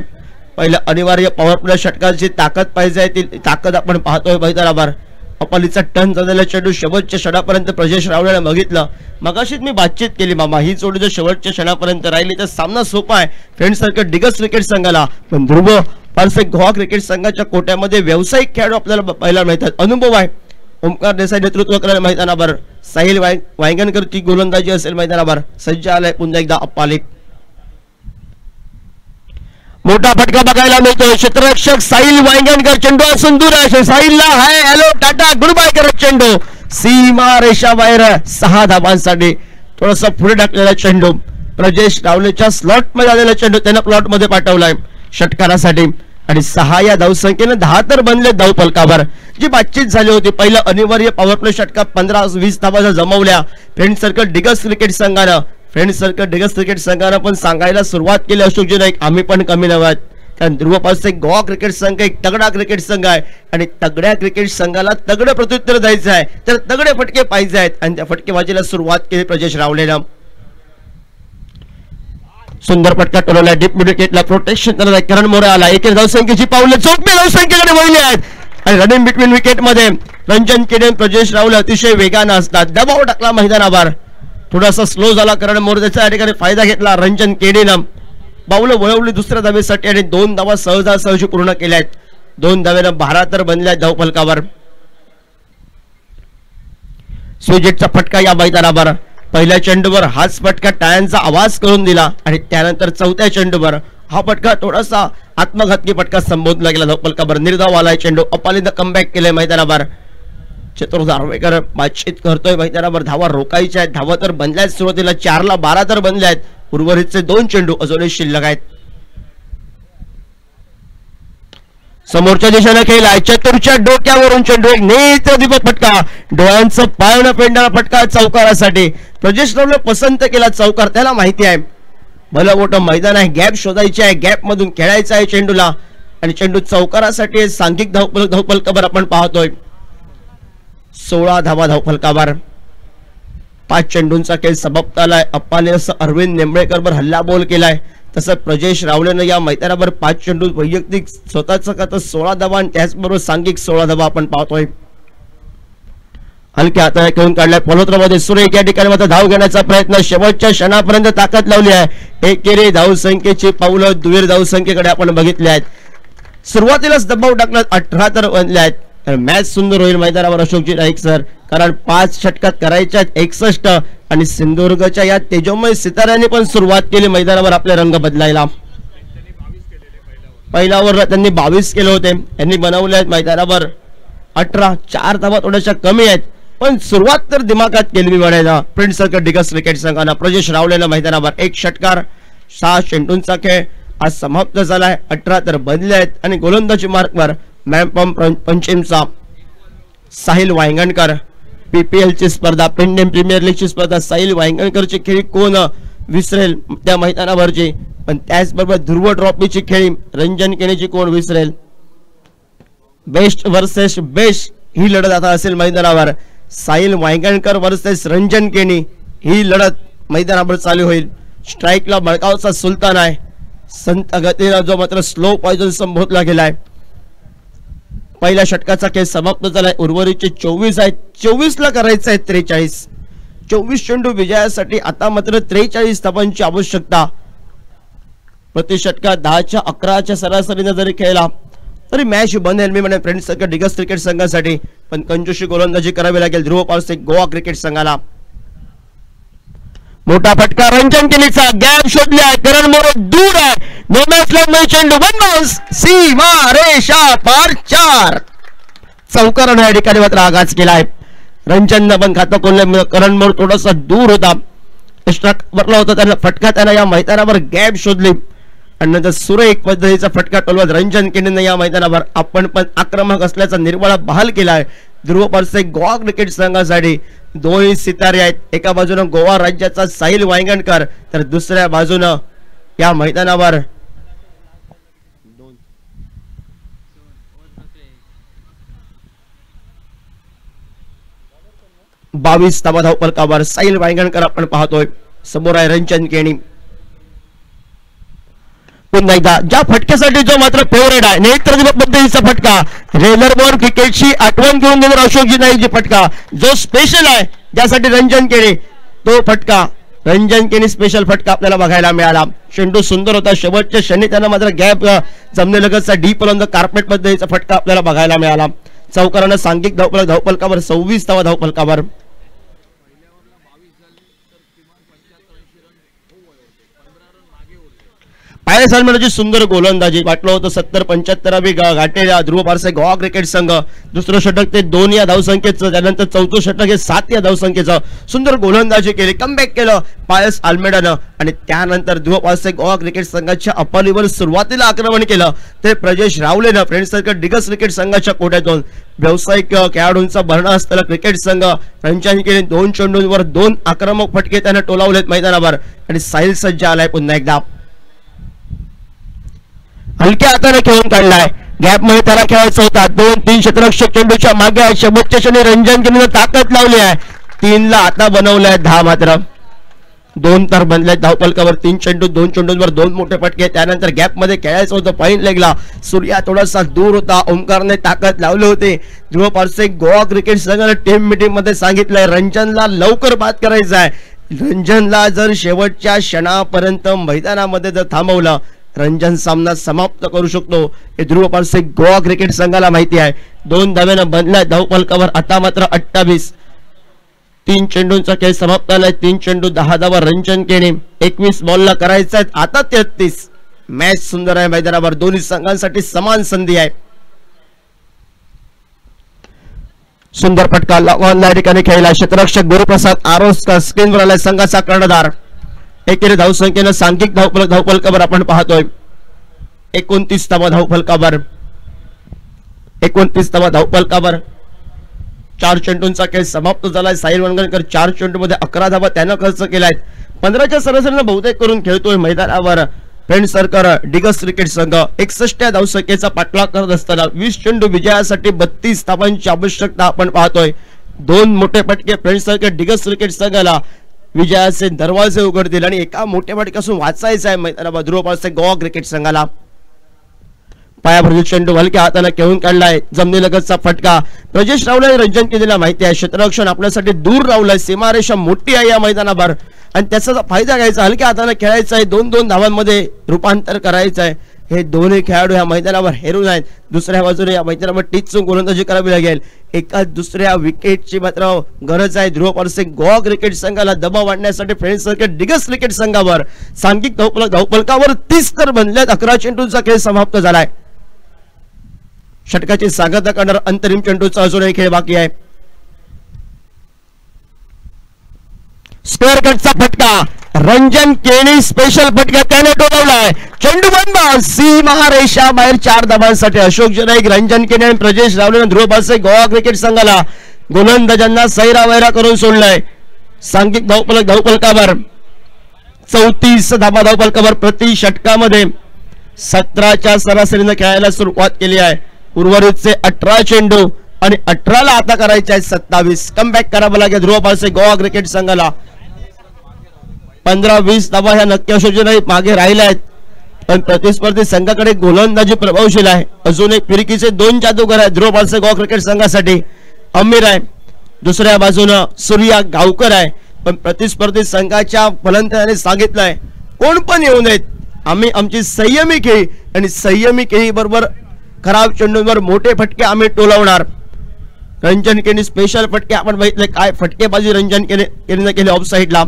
पहिलं अनिवार्य पॉवर प्ले षटकाची ताकद पाहिजे आहे, ती ताकद आपण पाहतोय मैदानावर. अप्पालीचा टर्न झालेला चेंडू शेवटच्या क्षणापर्यंत प्रजेश रावलेला बघितलं. मगाशीच मी बातचीत केली मामा, ही जोडी जर शेवटच्या क्षणापर्यंत राहिली तर सामना सोपा आहे फ्रेंड सर्कल डिगस क्रिकेट संघाला. पण ध्रुव पारसे गोवा क्रिकेट संघाच्या कोट्यामध्ये व्यावसायिक खेळाडू आपल्याला पाहायला मिळतात. अनुभव आहे. ओमकार देसाई नेतृत्व करायला मैदानावर. साहिल वांगणकरची गोलंदाजी असेल मैदानावर. सज्ज आलाय पुन्हा एकदा अप्पाली. मोठा फटका बघायला मिळतोय. क्षेत्ररक्षक साहिल वांगणकर. चेंडू असून दूर आहे. साहिलला hi hello tata goodbye करत चेंडू सीमा रेषा बाहेर. 6 धावांसाठी थोडासा पुढे टाकलेला चेंडू प्रजेश रावलेच्या स्लॉट मध्ये आलेला चेंडू त्यानं प्लॉट मध्ये पाठवलाय षटकारासाठी. आणि 6 या धावसंख्येनं 10 तर बनले धावफलकावर. जी बातचीत झाली होती पहिलं अनिवार्य पॉवर प्ले षटकात 15-20 धावा जमवल्या फ्रेंड सर्कल डिगस क्रिकेट संघानं. फ्रेंड सर्कल डिगस क्रिकेट संघानं पण सांगायला सुरुवात केली अशोकजी नाईक आम्ही पण कमी नव्हत. कारण ध्रुव पारसे गोवा क्रिकेट संघ एक तगडा क्रिकेट संघ आहे आणि तगड्या क्रिकेट संघाला तगडं प्रत्युत्तर द्यायचं आहे तर तगडे फटके पाहिजे आहेत. आणि त्या फटकेबाजीला सुरुवात केली प्रजेश रावलेनं. सुंदर फटका टोलवला. डीप मिड विकेटला प्रोटेक्शन करत करण मोरे आला. 1 धावसंख्येची पावले चौकमी धावसंख्येकडे वळली आहेत आणि रनिंग बिटवीन विकेट मध्ये रंजन केणी प्रजेश रावले अतिशय वेगानं असतात. दबाव टाकला मैदानावर. थोडासा स्लो झाला करण मोरे, त्याचा या ठिकाणी फायदा घेतला रंजन केणीनं. बाऊलं वळवली दुसऱ्या धावेसाठी आणि 2 धावा सहजासहजी पूर्ण केल्या आहेत. 2 धावेनं 12 तर बनल्या धावफलकावर. स्विचचा फटका या मैदानावर. पहिल्या चेंडूवर हाच फटका टाळ्यांचा आवाज करून दिला आणि त्यानंतर चौथ्या चेंडूवर हा फटका थोडासा आत्मघातकी फटका संबोधला गेला धावफलकावर. निर्धाव आलाय चेंडू. अप्पालीनं कमबॅक केलंय मैदानावर. चतुर्थ आर्वेकर बातचीत करतोय मैदानावर. धावा रोखायच्या आहेत. धावा तर बनल्यात. सुरुवातीला 4ला 12 तर बनल्या आहेत. उर्वरितचे 2 चेंडू अजूनही शिल्लक आहेत. समोरच्या दिशेने खेळलाय. चतुरच्या डोक्यावरून चेंडू. एक नेत्रदीपक फटका. डोळ्यांचं पाळणं पेंडणारा फटका चौकारासाठी. प्रजेश रावले पसंत केला चौकार. त्याला माहिती आहे भलं मोठं मैदान आहे. गॅप शोधायची आहे. गॅप मधून खेळायचं आहे चेंडूला आणि चेंडू चौकारासाठी सांघिक धावफलकावर आपण पाहतोय. 16 धावा धावफलकावर. 5 चेंडूंचा खेळ समाप्त आलाय. अप्पाने असं अरविंद नेंबळेकरवर हल्ला बोल केलाय तसं प्रजेश रावलेनं या मैदानावर 5 चेंडू वैयक्तिक स्वतःचा खातं 16 धावा आणि त्याचबरोबर सांघिक 16 धावा आपण पाहतोय. हलक्या हाताने खेळून काढलाय. पलोत्रामध्ये सुरेख या ठिकाणी मात्र धाव घेण्याचा प्रयत्न. शेवटच्या क्षणापर्यंत ताकद लावली आहे. एकेरी धावसंख्येची पावलं दुहेरी धावसंख्येकडे आपण बघितले आहेत. सुरुवातीलाच दबाव टाकला. 18 तर बनले आहेत. मॅच सुंदर होईल मैदानावर अशोकजी नाईक सर. कारण 5 षटकात करायच्या 61 आणि सिंधुदुर्गच्या या तेजोमय सिताऱ्यांनी पण सुरुवात केली मैदानावर आपले रंग बदलायला. पहिल्या ओव्हरला त्यांनी 22 केले होते. यांनी बनवले आहेत मैदानावर 18 4 धावा थोड्याशा कमी आहेत, पण सुरुवात तर दिमागात केली मी म्हणायला फ्रेंड्स सर्कल डिगस क्रिकेट संघानं. प्रजेश रावलेनं मैदानावर 1 षटकार 6 चेंडूंचा खेळ आज समाप्त झालाय. 18 तर बनले आहेत आणि गोलंदाजी मार्कवर मॅपम पंचीमचा साहिल वांगणकर. PPL ची स्पर्धा, इंडियन प्रीमियर लीग ची स्पर्धा, साहिल वांगणकरची खेळी कोण विसरेल त्या मैदानावरची, पण त्याचबरोबर ध्रुव ट्रॉफीची खेळी रंजन केनीची कोण विसरेल. बेस्ट वर्सेस बेस्ट ही लढत आता असेल मैदानावर. साहिल वांगणकर वर्सेस रंजन केनी ही लढत मैदानावर चालू होईल. स्ट्राईकला मडगावचा सुलतान आहे. संत गतीला जो मात्र स्लो पॉइझन संबोधला गेलाय. पहिल्या षटकाचा खेळ समाप्त झालाय. उर्वरितचे 24 आहेत. 24 ला करायचं आहे 43. 24 चेंडू विजयासाठी आता मात्र 43 धावांची आवश्यकता. प्रति षटकात 10च्या 11च्या सरासरीने जरी खेळला तरी मॅच बनेल मी म्हणेन फ्रेंड्स सर्कल डिगस क्रिकेट संघासाठी. पण कंजूशी गोलंदाजी करावी लागेल ध्रुव पारसे गोवा क्रिकेट संघाला. मोठा फटका रंजन केनीचा. गॅप शोधला. करण मोरे दूर आहे. नो मॅच लॉंग चेंडू वन बाउन्स सीमा रेषा पार 4. चौकाराने या ठिकाणी मात्र आघात केलाय. रंजननं पण खातं खोललं. करण मोरे थोडासा दूर होता. वरला होता त्यांना फटका. त्यांना या मैदानावर गॅप शोधली आणि नंतर सुरेख पद्धतीचा फटका टोलवत रंजन केनीने या मैदानावर आपण पण आक्रमक असल्याचा निर्वाळा बहाल केलाय. ध्रुव पारसे गोवा क्रिकेट संघासाठी दोन्ही सितारे आहेत. एका बाजूनं गोवा राज्याचा साहिल वांगणकर तर दुसऱ्या बाजूनं या मैदानावर बावीस धावा धावफलकावर साहिल वांगणकर आपण पाहतोय. समोर आहे रंजन केनी. पुन्हा एकदा ज्या फटक्यासाठी जो मात्र फेवरेट आहे नेत्र पद्धतीचा फटका, रेलर बॉल क्रिकेटची आठवण घेऊन देणार अशोकजी नाईकजी फटका जो स्पेशल आहे ज्यासाठी रंजन केनी, तो फटका रंजन केनी स्पेशल फटका आपल्याला बघायला मिळाला. चेंडू सुंदर होता. शेवटच्या क्षणी त्यांना मात्र गॅप जमनेलगतचा डीप ऑन द कार्पेट पद्धतीचा फटका आपल्याला बघायला मिळाला. चौकारानं सांघिक धावफलकावर 26 धावा धावफलकावर. पायऱ्या सलमानची सुंदर गोलंदाजी. वाटलं होतं 70-75वी गाठेल्या ध्रुव पारसे गोवा क्रिकेट संघ. दुसरं षटक ते 2 या धावसंख्येचं, त्यानंतर चौथं षटक हे 7 या धावसंख्येचं. सुंदर गोलंदाजी केली. कमबॅक केलं पायस आल्मेडानं आणि त्यानंतर ध्रुव पारसे गोवा क्रिकेट संघाच्या अपालीवर सुरुवातीला आक्रमण केलं ते Prajnesh रावलेनं friends circle Digas cricket संघाच्या कोट्यातून. व्यावसायिक खेळाडूंचा भरणा असलेला क्रिकेट संघ रंजन केनी 2 चेंडूंवर 2 आक्रमक फटके त्यानं टोलावलेत मैदानावर आणि साहिल सज्ज आलाय पुन्हा एकदा. हलक्या हाताने खेळून काढलाय. गॅप मध्ये त्याला खेळायचा होता. 2-3 क्षेत्ररक्षक चेंडूच्या मागे आहे. शेवटच्या क्षणी रंजन केनीने ताकद लावली आहे. 3 ला आता बनवलाय 10 मात्र 2 तर बनले धावफलकावर. 3 चेंडू 2 चेंडूंवर 2 मोठे फटके. त्यानंतर गॅप मध्ये खेळायचं होतं पॉइंट लेगला. सूर्या थोडासा दूर होता. ओमकारने ताकद लावले होते. ध्रुव पारसे गोवा क्रिकेट संघाने टीम मीटिंग मध्ये सांगितलंय रंजनला लवकर बाद करायचं आहे. रंजनला जर शेवटच्या क्षणापर्यंत मैदानामध्ये जर थांबवलं रंजन सामना समाप्त करू शकतो हे ध्रुव पारसे गोवा क्रिकेट संघाला माहिती आहे. 2 धाव्यानं बनलाय धावफलकावर. आता मात्र 28. 3 चेंडूंचा खेळ समाप्त झालाय. 3 चेंडू 10 धावा रंजन केनी. 21 बॉलला करायचा आहे आता 33. मॅच सुंदर आहे मैदानावर. दोन्ही संघांसाठी समान संधी आहे. सुंदर फटका या ठिकाणी खेळला. क्षेत्ररक्षक गुरुप्रसाद आरोस्कर स्क्रीनवर आलाय संघाचा कर्णधार. एकेरी धावसंख्येनं सांघिक धावफलकावर आपण पाहतोय 29 धावा धावफलकावर. 29 धावा धावफलकावर. 4 चेंडूंचा खेळ समाप्त झालाय. साहिल वांगणकर 4 चेंडूमध्ये 11 धावा त्यानं खर्च केलाय. 15च्या सरासरीनं बहुतेक करून खेळतोय मैदानावर फ्रेंड्स सर्कल डिगस क्रिकेट संघ. 61 धावसंख्येचा पाठलाग करत असताना 20 चेंडू विजयासाठी 32 धावांची आवश्यकता आपण पाहतोय. 2 मोठे फटके फ्रेंड्स सर्कल डिगस क्रिकेट संघाला विजयाचे दरवाजे उघडतील आणि एका मोठ्या फटक्यापासून वाचायचं आहे मैदानावर ध्रुव पारसे गोवा क्रिकेट संघाला. पायाभरती चेंडू हलक्या हाताने खेळून काढलाय. जमिनीलगतचा फटका. प्रजेश रावले आणि रंजन केनीला माहिती आहे क्षेत्ररक्षण आपल्यासाठी दूर रावलंय. सीमारेषा मोठी आहे या मैदानावर आणि त्याचा फायदा घ्यायचा. हलक्या हाताने खेळायचा आहे. 2-2 धावांमध्ये रूपांतर करायचं आहे. हे दोन्ही खेळाडू या मैदानावर हेरून आहेत. दुसऱ्या बाजूने या मैदानावर टीचून गोलंदाजी करावी लागेल. एका दुसऱ्या विकेटची मात्र गरज आहे ध्रुव पारसे गोवा क्रिकेट संघाला दबाव आणण्यासाठी फ्रेंड्स सर्कल डिगस क्रिकेट संघावर. सांघिक धावफलकावर 30 तर बनल्यात. 11 चेंडूंचा खेळ समाप्त झालाय. षटकाची सांगता करणार अंतरिम चेंडूचा अजूनही खेळ बाकी आहे. स्क्वेअर कटचा फटका, रंजन केणी स्पेशल फटका त्याने टोलवलाय. चेंडू बंद, सीमारेषा बाहेर 4 धावांसाठी. अशोक जनाईक, रंजन केणी आणि प्रजेश रावले ध्रुव पारसे गोवा क्रिकेट संघाला गोलंदाजांना सैरावैरा करून सोडलाय. सांघिक धावफलकावर 34 धावा धावफलकावर प्रति षटकामध्ये 17च्या सरासरीने खेळायला सुरुवात केली आहे. उर्वरितचे 18 चेंडू आणि 18ला आता करायचे आहेत 27. कमबॅक करावं लागेल ध्रुव पारसे गोवा क्रिकेट संघाला. 15-20 धावा ह्या नक्की अशोक मागे राहिल्या आहेत, पण प्रतिस्पर्धी संघाकडे गोलंदाजी प्रभावशील आहे. अजून एक फिरकीचे 2 जादूगार आहेत ध्रुव पारसे गोवा क्रिकेट संघासाठी. अमीर आहे, दुसऱ्या बाजूनं सूर्या गावकर आहे, पण प्रतिस्पर्धी संघाच्या फलंदाजाने सांगितलंय कोण पण येऊ नयेत, आम्ही आमची संयमी खेळी आणि संयमी खेळी बरोबर खराब चेंडूंवर मोठे फटके आम्ही टोलवणार. रंजन केनी स्पेशल फटके आपण बघितले, काय फटकेबाजी रंजन केनीने केली ऑफ साईडला.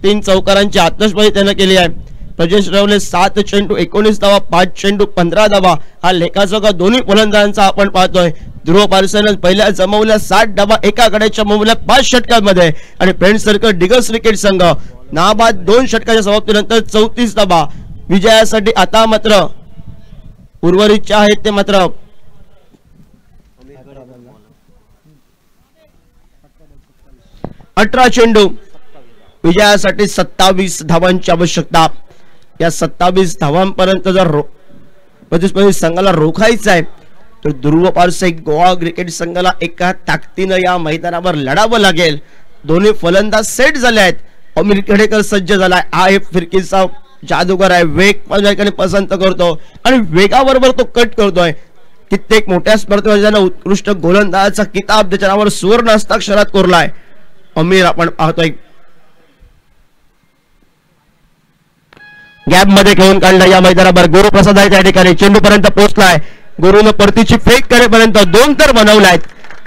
3 चौकारांची आतषबाजी त्यानं केली आहे. प्रजेश रावले 7 चेंडू 19 धावा, 5 चेंडू 15 धावा. हा लेखाजोखा दोन्ही फलंदाजांचा आपण पाहतोय. ध्रुव पारसेनं पहिल्या जमवल्या 60 धावा एका गड्याच्या जमवल्या 5 षटकांमध्ये आणि फ्रेंड सर्कल डिगर्स क्रिकेट संघ नाबाद 2 षटकाच्या समाप्तीनंतर 34 धावा विजयासाठी. आता मात्र उर्वरितच्या आहेत ते मात्र 18 चेंडू विजयासाठी 27 धावांची आवश्यकता. या 27 धावांपर्यंत जर प्रतिस्पर्धी संघाला रोखायचं आहे तर ध्रुव पारसे गोवा क्रिकेट संघाला एका ताकदीनं या मैदानावर लढावं लागेल. दोन्ही फलंदाज सेट झाले आहेत. अमीर खेडेकर सज्ज झालाय. हा एक फिरकीचा जादूगार आहे, वेग पसंत करतो आणि वेगाबरोबर तो कट करतोय. कित्येक मोठ्या स्पर्धेत उत्कृष्ट गोलंदाजाचा किताब त्याच्या नावावर सुवर्ण हस्ताक्षरात कोरलाय. अमीर आपण पाहतोय गॅप मध्ये खेळून काढला या मैदानावर. गुरुप्रसाद आहे त्या ठिकाणी, चेंडू पर्यंत पोहोचलाय. गुरुनं परतीची फेक करेपर्यंत 2 तर बनवलायत.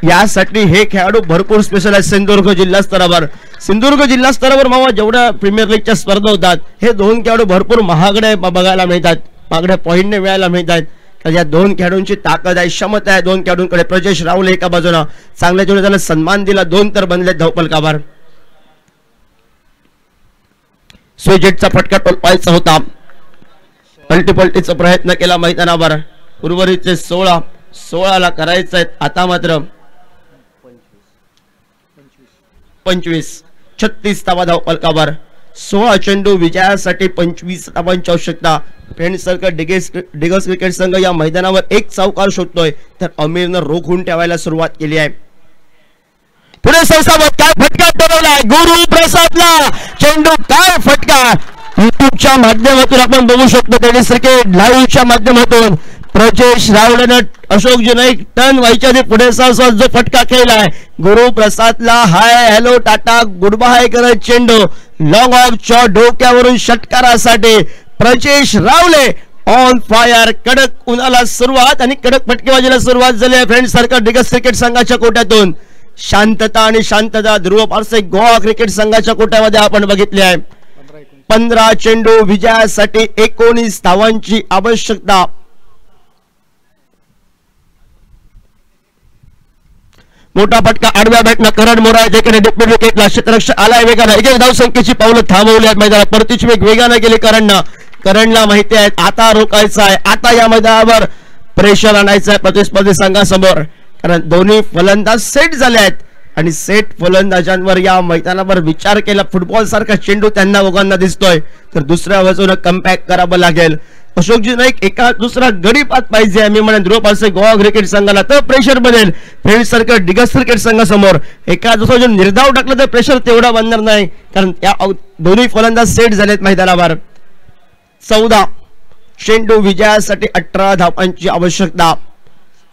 यासाठी हे खेळाडू भरपूर स्पेशल आहेत सिंधुदुर्ग जिल्हा स्तरावर. सिंधुदुर्ग जिल्हा स्तरावर मावा जेवढ्या प्रीमियर लीगच्या स्पर्धा होतात हे 2 खेळाडू भरपूर महागडे बघायला मिळतात, महागड्या पॉईंटने मिळायला मिळतात. तर या 2 खेळाडूंची ताकद आहे, क्षमता आहे 2 खेळाडूंकडे. प्रजेश रावले एका बाजूला चांगल्या जोडे त्याला सन्मान दिला, 2 तर बनले धावफलकावर. स्विजेटचा फटका टोलवायचा होता, पलटीचा प्रयत्न केला मैदानावर. उर्वरितचे 16ला करायचं आहे. आता मात्र 36 धावा धावफलकावर. 16 चेंडू विजयासाठी 25 धावांची आवश्यकता. फ्रेंड सर्कल डिगर्स क्रिकेट संघ या मैदानावर एक चौकार शोधतोय तर अमीरनं रोखून ठेवायला सुरुवात केली आहे. पुढे संस्थापक काय फटका ठरवलाय गुरु प्रसादला. चेंडू काय फटका युट्यूबच्या माध्यमातून आपण बघू शकतो. टेनिस क्रिकेट लाईव्हच्या माध्यमातून प्रजेश रावलेनं अशोक जनाईक टर्न व्हायच्या आधी पुढे जो फटका खेळलाय गुरु प्रसादला hi hello tata goodbye करत चेंडू लॉंग ऑफच्या डोक्यावरून षटकारासाठी प्रजेश रावले ऑन फायर. कडक उन्हाला सुरुवात आणि कडक फटकेबाजीला सुरुवात झाली आहे फ्रेंड सर्कल डिगर्स क्रिकेट संघाच्या कोट्यातून. शांतता आणि शांतता ध्रुव पारसे गोवा क्रिकेट संघाच्या कोट्यामध्ये आपण बघितले आहे. 15 चेंडू विजयासाठी 19 धावांची आवश्यकता. मोठा फटका आडव्या बॅटनं करण मोरा देखील डेप्युटी विकेटला. क्षेत्ररक्षक आलाय वेगानं. एक धावसंख्येची पावलं थांबवली आहेत मैदानात. परतीची वेग वेगानं गेली करणला माहिती आहे आता रोखायचं आहे, आता या मैदानावर प्रेशर आणायचं आहे प्रतिस्पर्धी संघासमोर. कारण दोन्ही फलंदाज सेट झाले आहेत आणि सेट फलंदाजांवर या मैदानावर विचार केला फुटबॉल सारखा चेंडू त्यांना दोघांना दिसतोय तर दुसऱ्या बाजूला कमबॅक करावं लागेल. अशोकजी नाईक एका दुसरा गडी पात पाहिजे. मी म्हणेन ध्रुव पारसे गोवा क्रिकेट संघाला तर प्रेशर बनेल फ्रेंड सर्कल डिगर्स क्रिकेट संघासमोर. एका दुसरा जो निर्धाव टाकला तर प्रेशर तेवढा बनणार नाही कारण त्या दोन्ही फलंदाज सेट झालेत मैदानावर. 14 चेंडू विजयासाठी 18 धावांची आवश्यकता.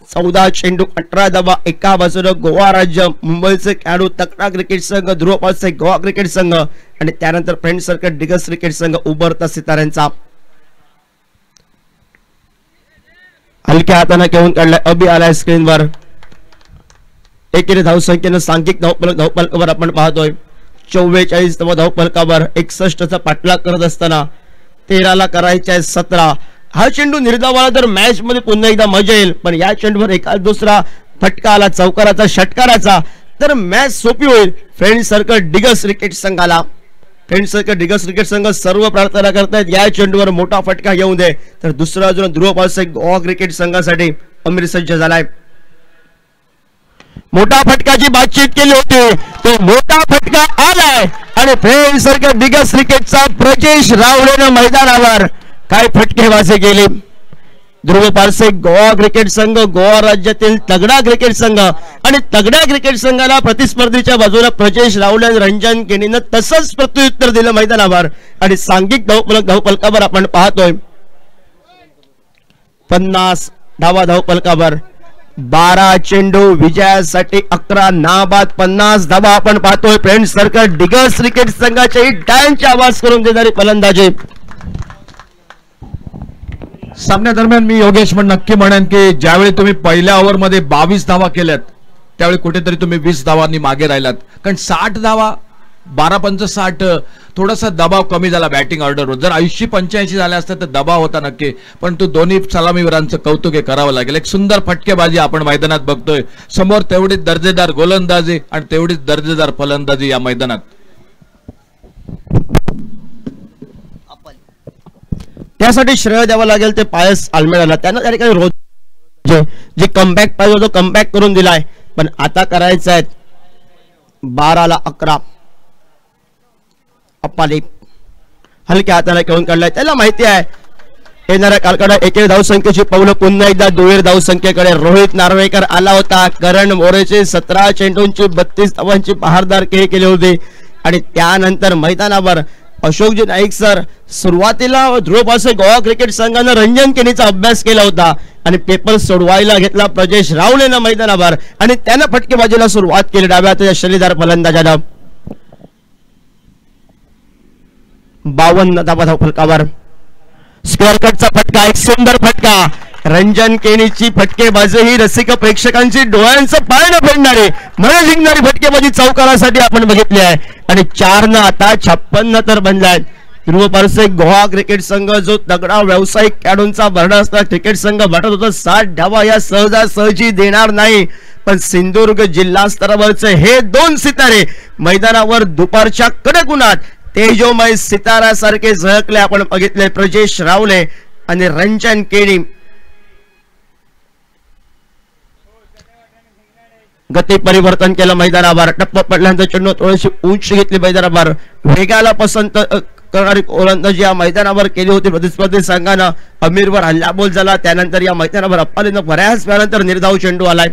14 चेंडू 18 धावा. एका बाजूला गोवा राज्य मुंबईचे खेळाडू तकना क्रिकेट संघ ध्रुव पारसे गोवा क्रिकेट संघ आणि त्यानंतर फ्रेंड सर्कल डिगर्स क्रिकेट संघ उभरता सिताऱ्यांचा. हलक्या हाताने घेऊन काढलाय. अभि आलाय स्क्रीनवर. एकेरी धावसंख्येनं सांघिक धावफलकावर आपण पाहतोय 44 धावफलकावर 61चा पाठलाग करत असताना 13ला करायच्या 17 हा चेंडू निर्धावाला तर मॅच मध्ये पुन्हा एकदा मजा येईल, पण या चेंडूवर एका दुसरा फटका आला चौकाराचा षटकाराचा तर मॅच सोपी होईल फ्रेंड्स सर्कल डिगस क्रिकेट संघाला. फ्रेंड्स सर्कल डिगस क्रिकेट संघ सर्व प्रार्थना करतायत या चेंडूवर मोठा फटका येऊ दे. तर दुसरा अजून ध्रुव पारसे गोवा क्रिकेट संघासाठी अमीर सज्ज झालाय. मोठा फटकाची बातचीत केली होती, तो मोठा फटका आलाय आणि फ्रेंड्स सर्कल डिगस क्रिकेटचा प्रजेश रावळेनं मैदानावर काय फटकेबाजी केली. ध्रुव पारसे गोवा क्रिकेट संघ गोवा राज्यातील तगडा क्रिकेट संघ आणि तगड्या क्रिकेट संघाला प्रतिस्पर्धीच्या बाजूला प्रजेश रावळे आणि रंजन केनीनं तसंच प्रत्युत्तर दिलं मैदानावर आणि सांघिक धावफलकावर आपण पाहतोय 50 धावा धावफलकावर 12 चेंडू विजयासाठी 11 नाबाद 50 धावा आपण पाहतोय. फ्रेंड्स सर्कल डिगस क्रिकेट संघाची टाळ्यांची आवाज करून देणारी फलंदाजी. सामन्यादरम्यान मी योगेश नक्की म्हणेन की ज्यावेळी तुम्ही पहिल्या ओव्हरमध्ये 22 धावा केल्यात त्यावेळी कुठेतरी तुम्ही 20 धावांनी मागे राहिलात, कारण 60 धावा 12-5 थोडासा दबाव कमी झाला बॅटिंग ऑर्डरवर. जर 80-85 झाले असते तर दबाव होता नक्की, पण तो दोन्ही सलामीवीरांचं कौतुक करावं लागेल. एक सुंदर फटकेबाजी आपण मैदानात बघतोय, समोर तेवढीच दर्जेदार गोलंदाजी आणि तेवढीच दर्जेदार फलंदाजी या मैदानात. त्यासाठी श्रेय द्यावं लागेल ते पायस आल्मेडाला. त्यांना त्या ठिकाणी रोज जे कमबॅक पाहिजे तो कमबॅक करून दिलाय, पण आता करायचं आहे 12ला 11. अप्पाली हलक्या हाताने खेळून काढलाय. त्याला माहिती आहे येणाऱ्या कालखंडात एकेरी धावसंख्येची पावलं पुन्हा एकदा दुहेरी धावसंख्येकडे. रोहित नार्वेकर आला होता, करण मोरेचे 17 चेंडूंची 32 धावांची बहारदार खेळ केले होते आणि त्यानंतर मैदानावर अशोकजी नाईक सर सुरुवातीला ध्रुव पारसे गोवा क्रिकेट संघानं रंजन केनीचा अभ्यास केला होता आणि पेपर सोडवायला घेतला प्रजेश रावळेनं मैदानावर आणि त्यानं फटकेबाजीला सुरुवात केली डाव्या हाताच्या शैलीदार फलंदाजानं. 52 धावा धावफलकावर स्क्वेअर कटचा फटका, एक सुंदर फटका. रंजन केनीची फटकेबाजी ही रसिक प्रेक्षकांची डोळ्यांचं पारणं फेडणारी मन जिंकणारी फटकेबाजी चौकारासाठी आपण बघितली आहे आणि 4 आता 56 तर बनलाय. ध्रुव पारसे गोवा क्रिकेट संघ जो तगडा व्यावसायिक खेळाडूंचा भरणा असता क्रिकेट संघ वाटत होता 60 धावा या सहजासहजी देणार नाही, पण सिंधुदुर्ग जिल्हा स्तरावरचे हे 2 सितारे मैदानावर दुपारच्या कडक उन्हात तेजोमय सितारासारखे झळकले आपण बघितले. प्रजेश रावळे आणि रंजन केनी गती परिवर्तन केलं मैदानावर. टप्प पडल्यानंतर चेंडू थोडीशी उंच घेतली मैदानावर. वेगाला पसंत करणारी गोलंदाजी या मैदानावर केली होती प्रतिस्पर्धी संघानं. अमीरवर हल्लाबोल झाला, त्यानंतर या मैदानावर अप्पालीनं बऱ्याच वेळानंतर निर्धाव चेंडू आलाय.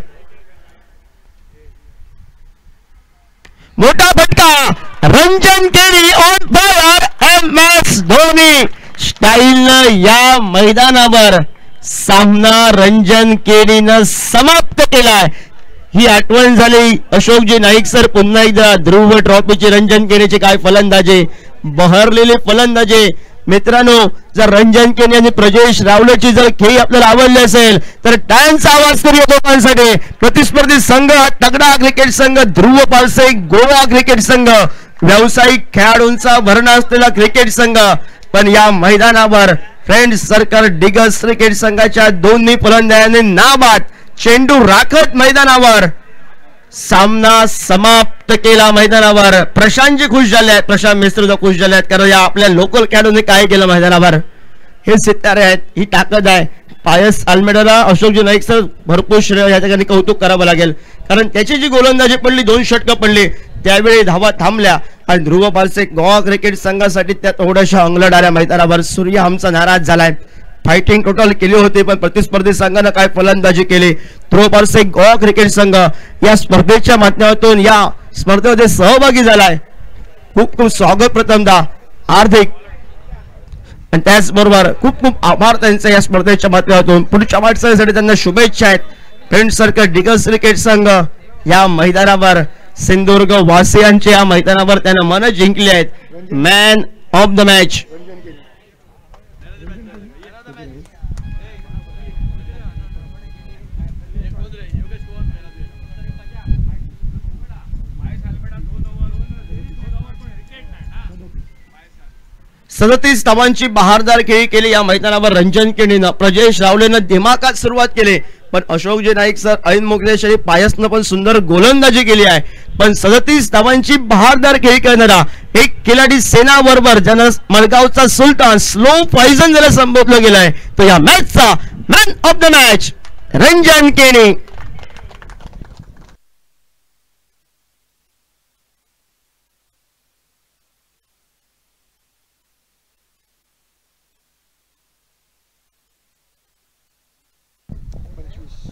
मोठा फटका रंजन केनी ऑन फायर. MS धोनी स्टाईलनं या मैदानावर सामना रंजन केनीनं समाप्त केलाय. ही आठवण झाली अशोकजी नाईक सर पुन्हा एकदा ध्रुव ट्रॉफीची रंजन केनीची काय फलंदाजी, बहरलेली फलंदाजी. मित्रांनो जर रंजन केनी आणि प्रजेश रावळेची जर खेळी आपल्याला आवडली असेल तर टाळ्यांचा आवाज करूया दोघांसाठी. प्रतिस्पर्धी संघ तगडा क्रिकेट संघ ध्रुव पारसे गोवा क्रिकेट संघ व्यावसायिक खेळाडूंचा भरणा असलेला क्रिकेट संघ, पण या मैदानावर फ्रेंड्स सर्कल डिगस क्रिकेट संघाच्या दोन्ही फलंदाजांनी नाबाद चेंडू राखत मैदानावर सामना समाप्त केला. मैदानावर प्रशांतजी खुश झाले आहेत, प्रशांत मिस्त्र खुश झाले आहेत, कारण या आपल्या लोकल खेळाडूंनी काय केलं मैदानावर. हे सितारे आहेत, ही ताकद आहे. पायस आल्मेडाला अशोकजी नाईक सर भरपूर श्रेय या ठिकाणी कौतुक करावं लागेल, कारण त्याची जी गोलंदाजी पडली 2 षटकं पडली त्यावेळी धावा थांबल्या आणि ध्रुव पारसे गोवा क्रिकेट संघासाठी त्या थोड्याशा अंगलट आल्या मैदानावर. सूर्य आमचा नाराज झालाय. फायटिंग टोटल केली होती पण प्रतिस्पर्धी संघानं काय फलंदाजी केली. ध्रुव पारसे गोवा क्रिकेट संघ या स्पर्धेच्या माध्यमातून या स्पर्धेमध्ये सहभागी झालाय. खूप खूप स्वागत प्रथमतः हार्दिक, आणि त्याचबरोबर खूप खूप आभार त्यांचे या स्पर्धेच्या माध्यमातून. पुढच्या वाटचालीसाठी त्यांना शुभेच्छा आहेत. फ्रेंड्स सर्कल डिगस क्रिकेट संघ या मैदानावर सिंधुदुर्ग वासियांचे या मैदानावर त्यानं मन जिंकले आहेत. मॅन ऑफ द मॅच 37 धावांची बहारदार खेळी केली या मैदानावर रंजन केणीनं. प्रजेश रावलेनं दिमाखात सुरुवात केली, पण अशोकजी नाईक सर, ऐन मुगलेश आणि पायसनं पण सुंदर गोलंदाजी केली आहे. पण 37 धावांची बहारदार खेळी करणारा एक खिलाडी सेना बरोबर ज्यानं मडगावचा सुलतान, स्लो पॉइझन ज्याला संबोधलं गेलाय, तो या मॅचचा man of the match Ranjan Keni.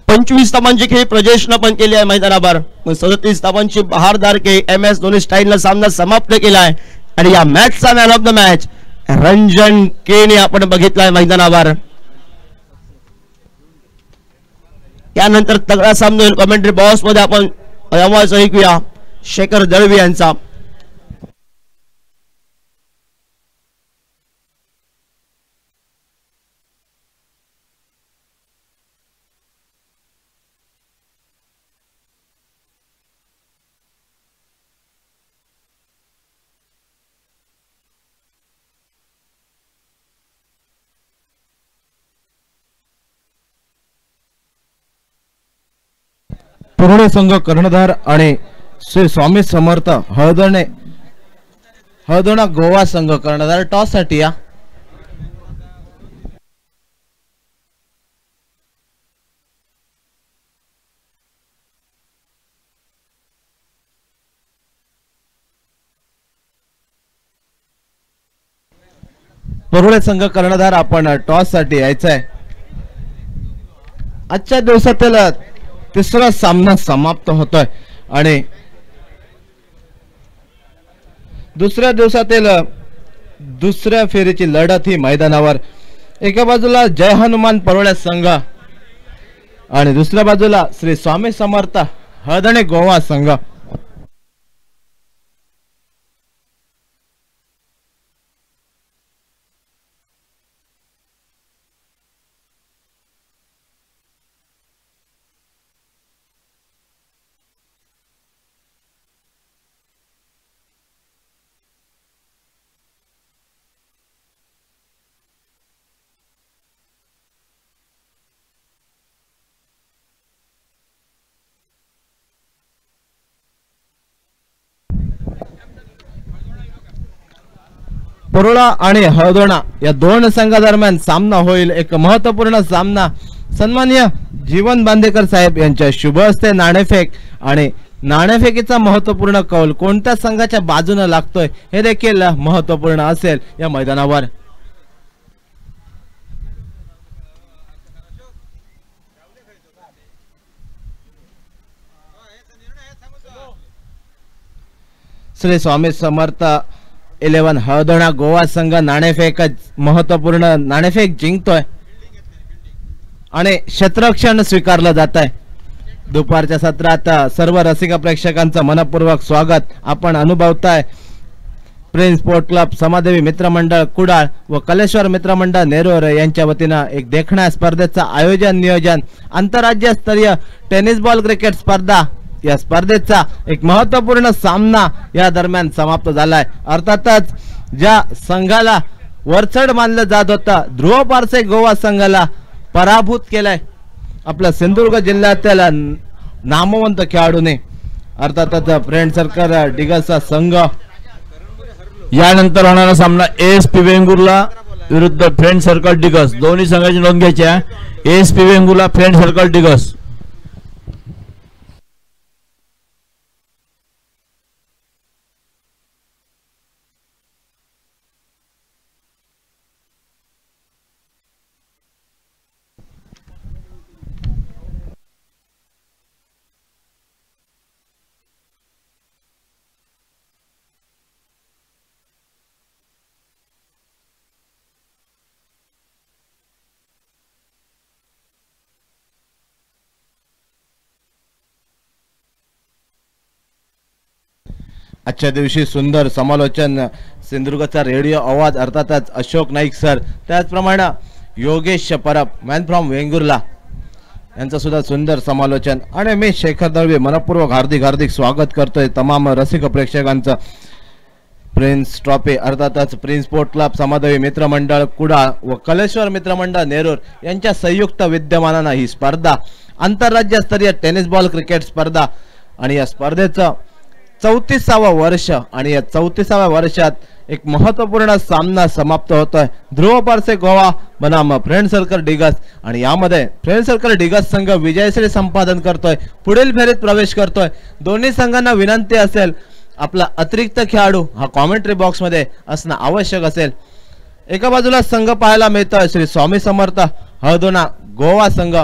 पंचवीस धावांची खेळी प्रजेशनं पण केली आहे मैदानावर. 37 धावांची बहारदार खेळी MS धोनी स्टाईलनं सामना समाप्त केलाय आणि या मॅचचा man of the match Ranjan Keni आपण बघितलाय मैदानावर. त्यानंतर तगडा सामना होईल कमेंट्री बॉक्स मध्ये. आपण आवाज ऐकूया शेखर दळवी यांचा. पुरवणे संघ कर्णधार आणि श्री स्वामी समर्थ हळदोणा गोवा संघ कर्णधार. टॉस साठी या. पुरवणे संघ कर्णधार आपण टॉस साठी यायचंय. आजच्या दिवसातील तिसरा सामना समाप्त होतोय आणि दुसऱ्या दिवसातील दुसऱ्या फेरीची लढत ही मैदानावर. एका बाजूला जय हनुमान परोळे संघ आणि दुसऱ्या बाजूला श्री स्वामी समर्थ हळदणे गोवा संघ. परोळा आणि हळदोणा या दोन संघादरम्यान सामना होईल. एक महत्वपूर्ण सामना. सन्माननीय जीवन बांदेकर साहेब यांच्या शुभ हस्ते नाणेफेक आणि नाणेफेकीचा महत्वपूर्ण कौल कोणत्या संघाच्या बाजूने लागतोय हे देखील महत्वपूर्ण असेल या मैदानावर. श्री स्वामी समर्थ 11 हळदोणा गोवा संघ नाणेफेक महत्वपूर्ण नाणेफेक जिंकतोय आणि क्षेत्ररक्षण स्वीकारलं जात आहे. दुपारच्या सत्रात सर्व रसिक प्रेक्षकांचं मनपूर्वक स्वागत आपण अनुभवताय. प्रिन्स स्पोर्ट क्लब, समादेवी मित्रमंडळ कुडाळ व कलेश्वर मित्रमंडळ नेरूर यांच्या वतीनं एक देखण्या स्पर्धेचं आयोजन नियोजन. आंतरराज्य स्तरीय टेनिस बॉल क्रिकेट स्पर्धा या स्पर्धेचा एक महत्वपूर्ण सामना या दरम्यान समाप्त झालाय. अर्थातच ज्या संघाला वरचढ मानलं जात होतं ध्रुव पारसे गोवा संघाला पराभूत केलाय आपल्या सिंधुदुर्ग जिल्ह्यातील नामवंत खेळाडूने. अर्थातच फ्रेंड सर्कल डिगसचा संघ. यानंतर होणारा सामना ASP वेंगुर्ला विरुद्ध फ्रेंड सर्कल डिगस. दोन्ही संघाची नोंद घ्यायची आहे. ASP Vengurla, friend circle Digas. आजच्या दिवशी सुंदर समालोचन सिंधुदुर्गचा रेडिओ आवाज अर्थातच अशोक नाईक सर, त्याचप्रमाणे योगेश परब मॅन फ्रॉम वेंगुर्ला यांचं सुद्धा सुंदर समालोचन. आणि मी शेखर दळवी मनपूर्वक हार्दिक स्वागत करतोय तमाम रसिक प्रेक्षकांचं. प्रिन्स ट्रॉफी अर्थातच प्रिन्स स्पोर्ट क्लब समादेवी मित्रमंडळ कुडाळ व कलेश्वर मित्रमंडळ नेरूर यांच्या संयुक्त विद्यमानानं ही स्पर्धा आंतरराज्यस्तरीय टेनिस बॉल क्रिकेट स्पर्धा आणि या स्पर्धेचं 34वा वर्ष आणि या 34व्या वर्षात एक महत्त्वपूर्ण सामना समाप्त होतोय. ध्रुव पारसे गोवा बनाम फ्रेंड सर्कल डिगस आणि यामध्ये फ्रेंड सर्कल डिगस संघ विजयश्री संपादन करतोय, पुढील फेरीत प्रवेश करतोय. दोन्ही संघांना विनंती असेल आपला अतिरिक्त खेळाडू हा कॉमेंट्री बॉक्स मध्ये असणं आवश्यक असेल. एका बाजूला संघ पाहायला मिळतोय श्री स्वामी समर्थ हळदोना गोवा संघ,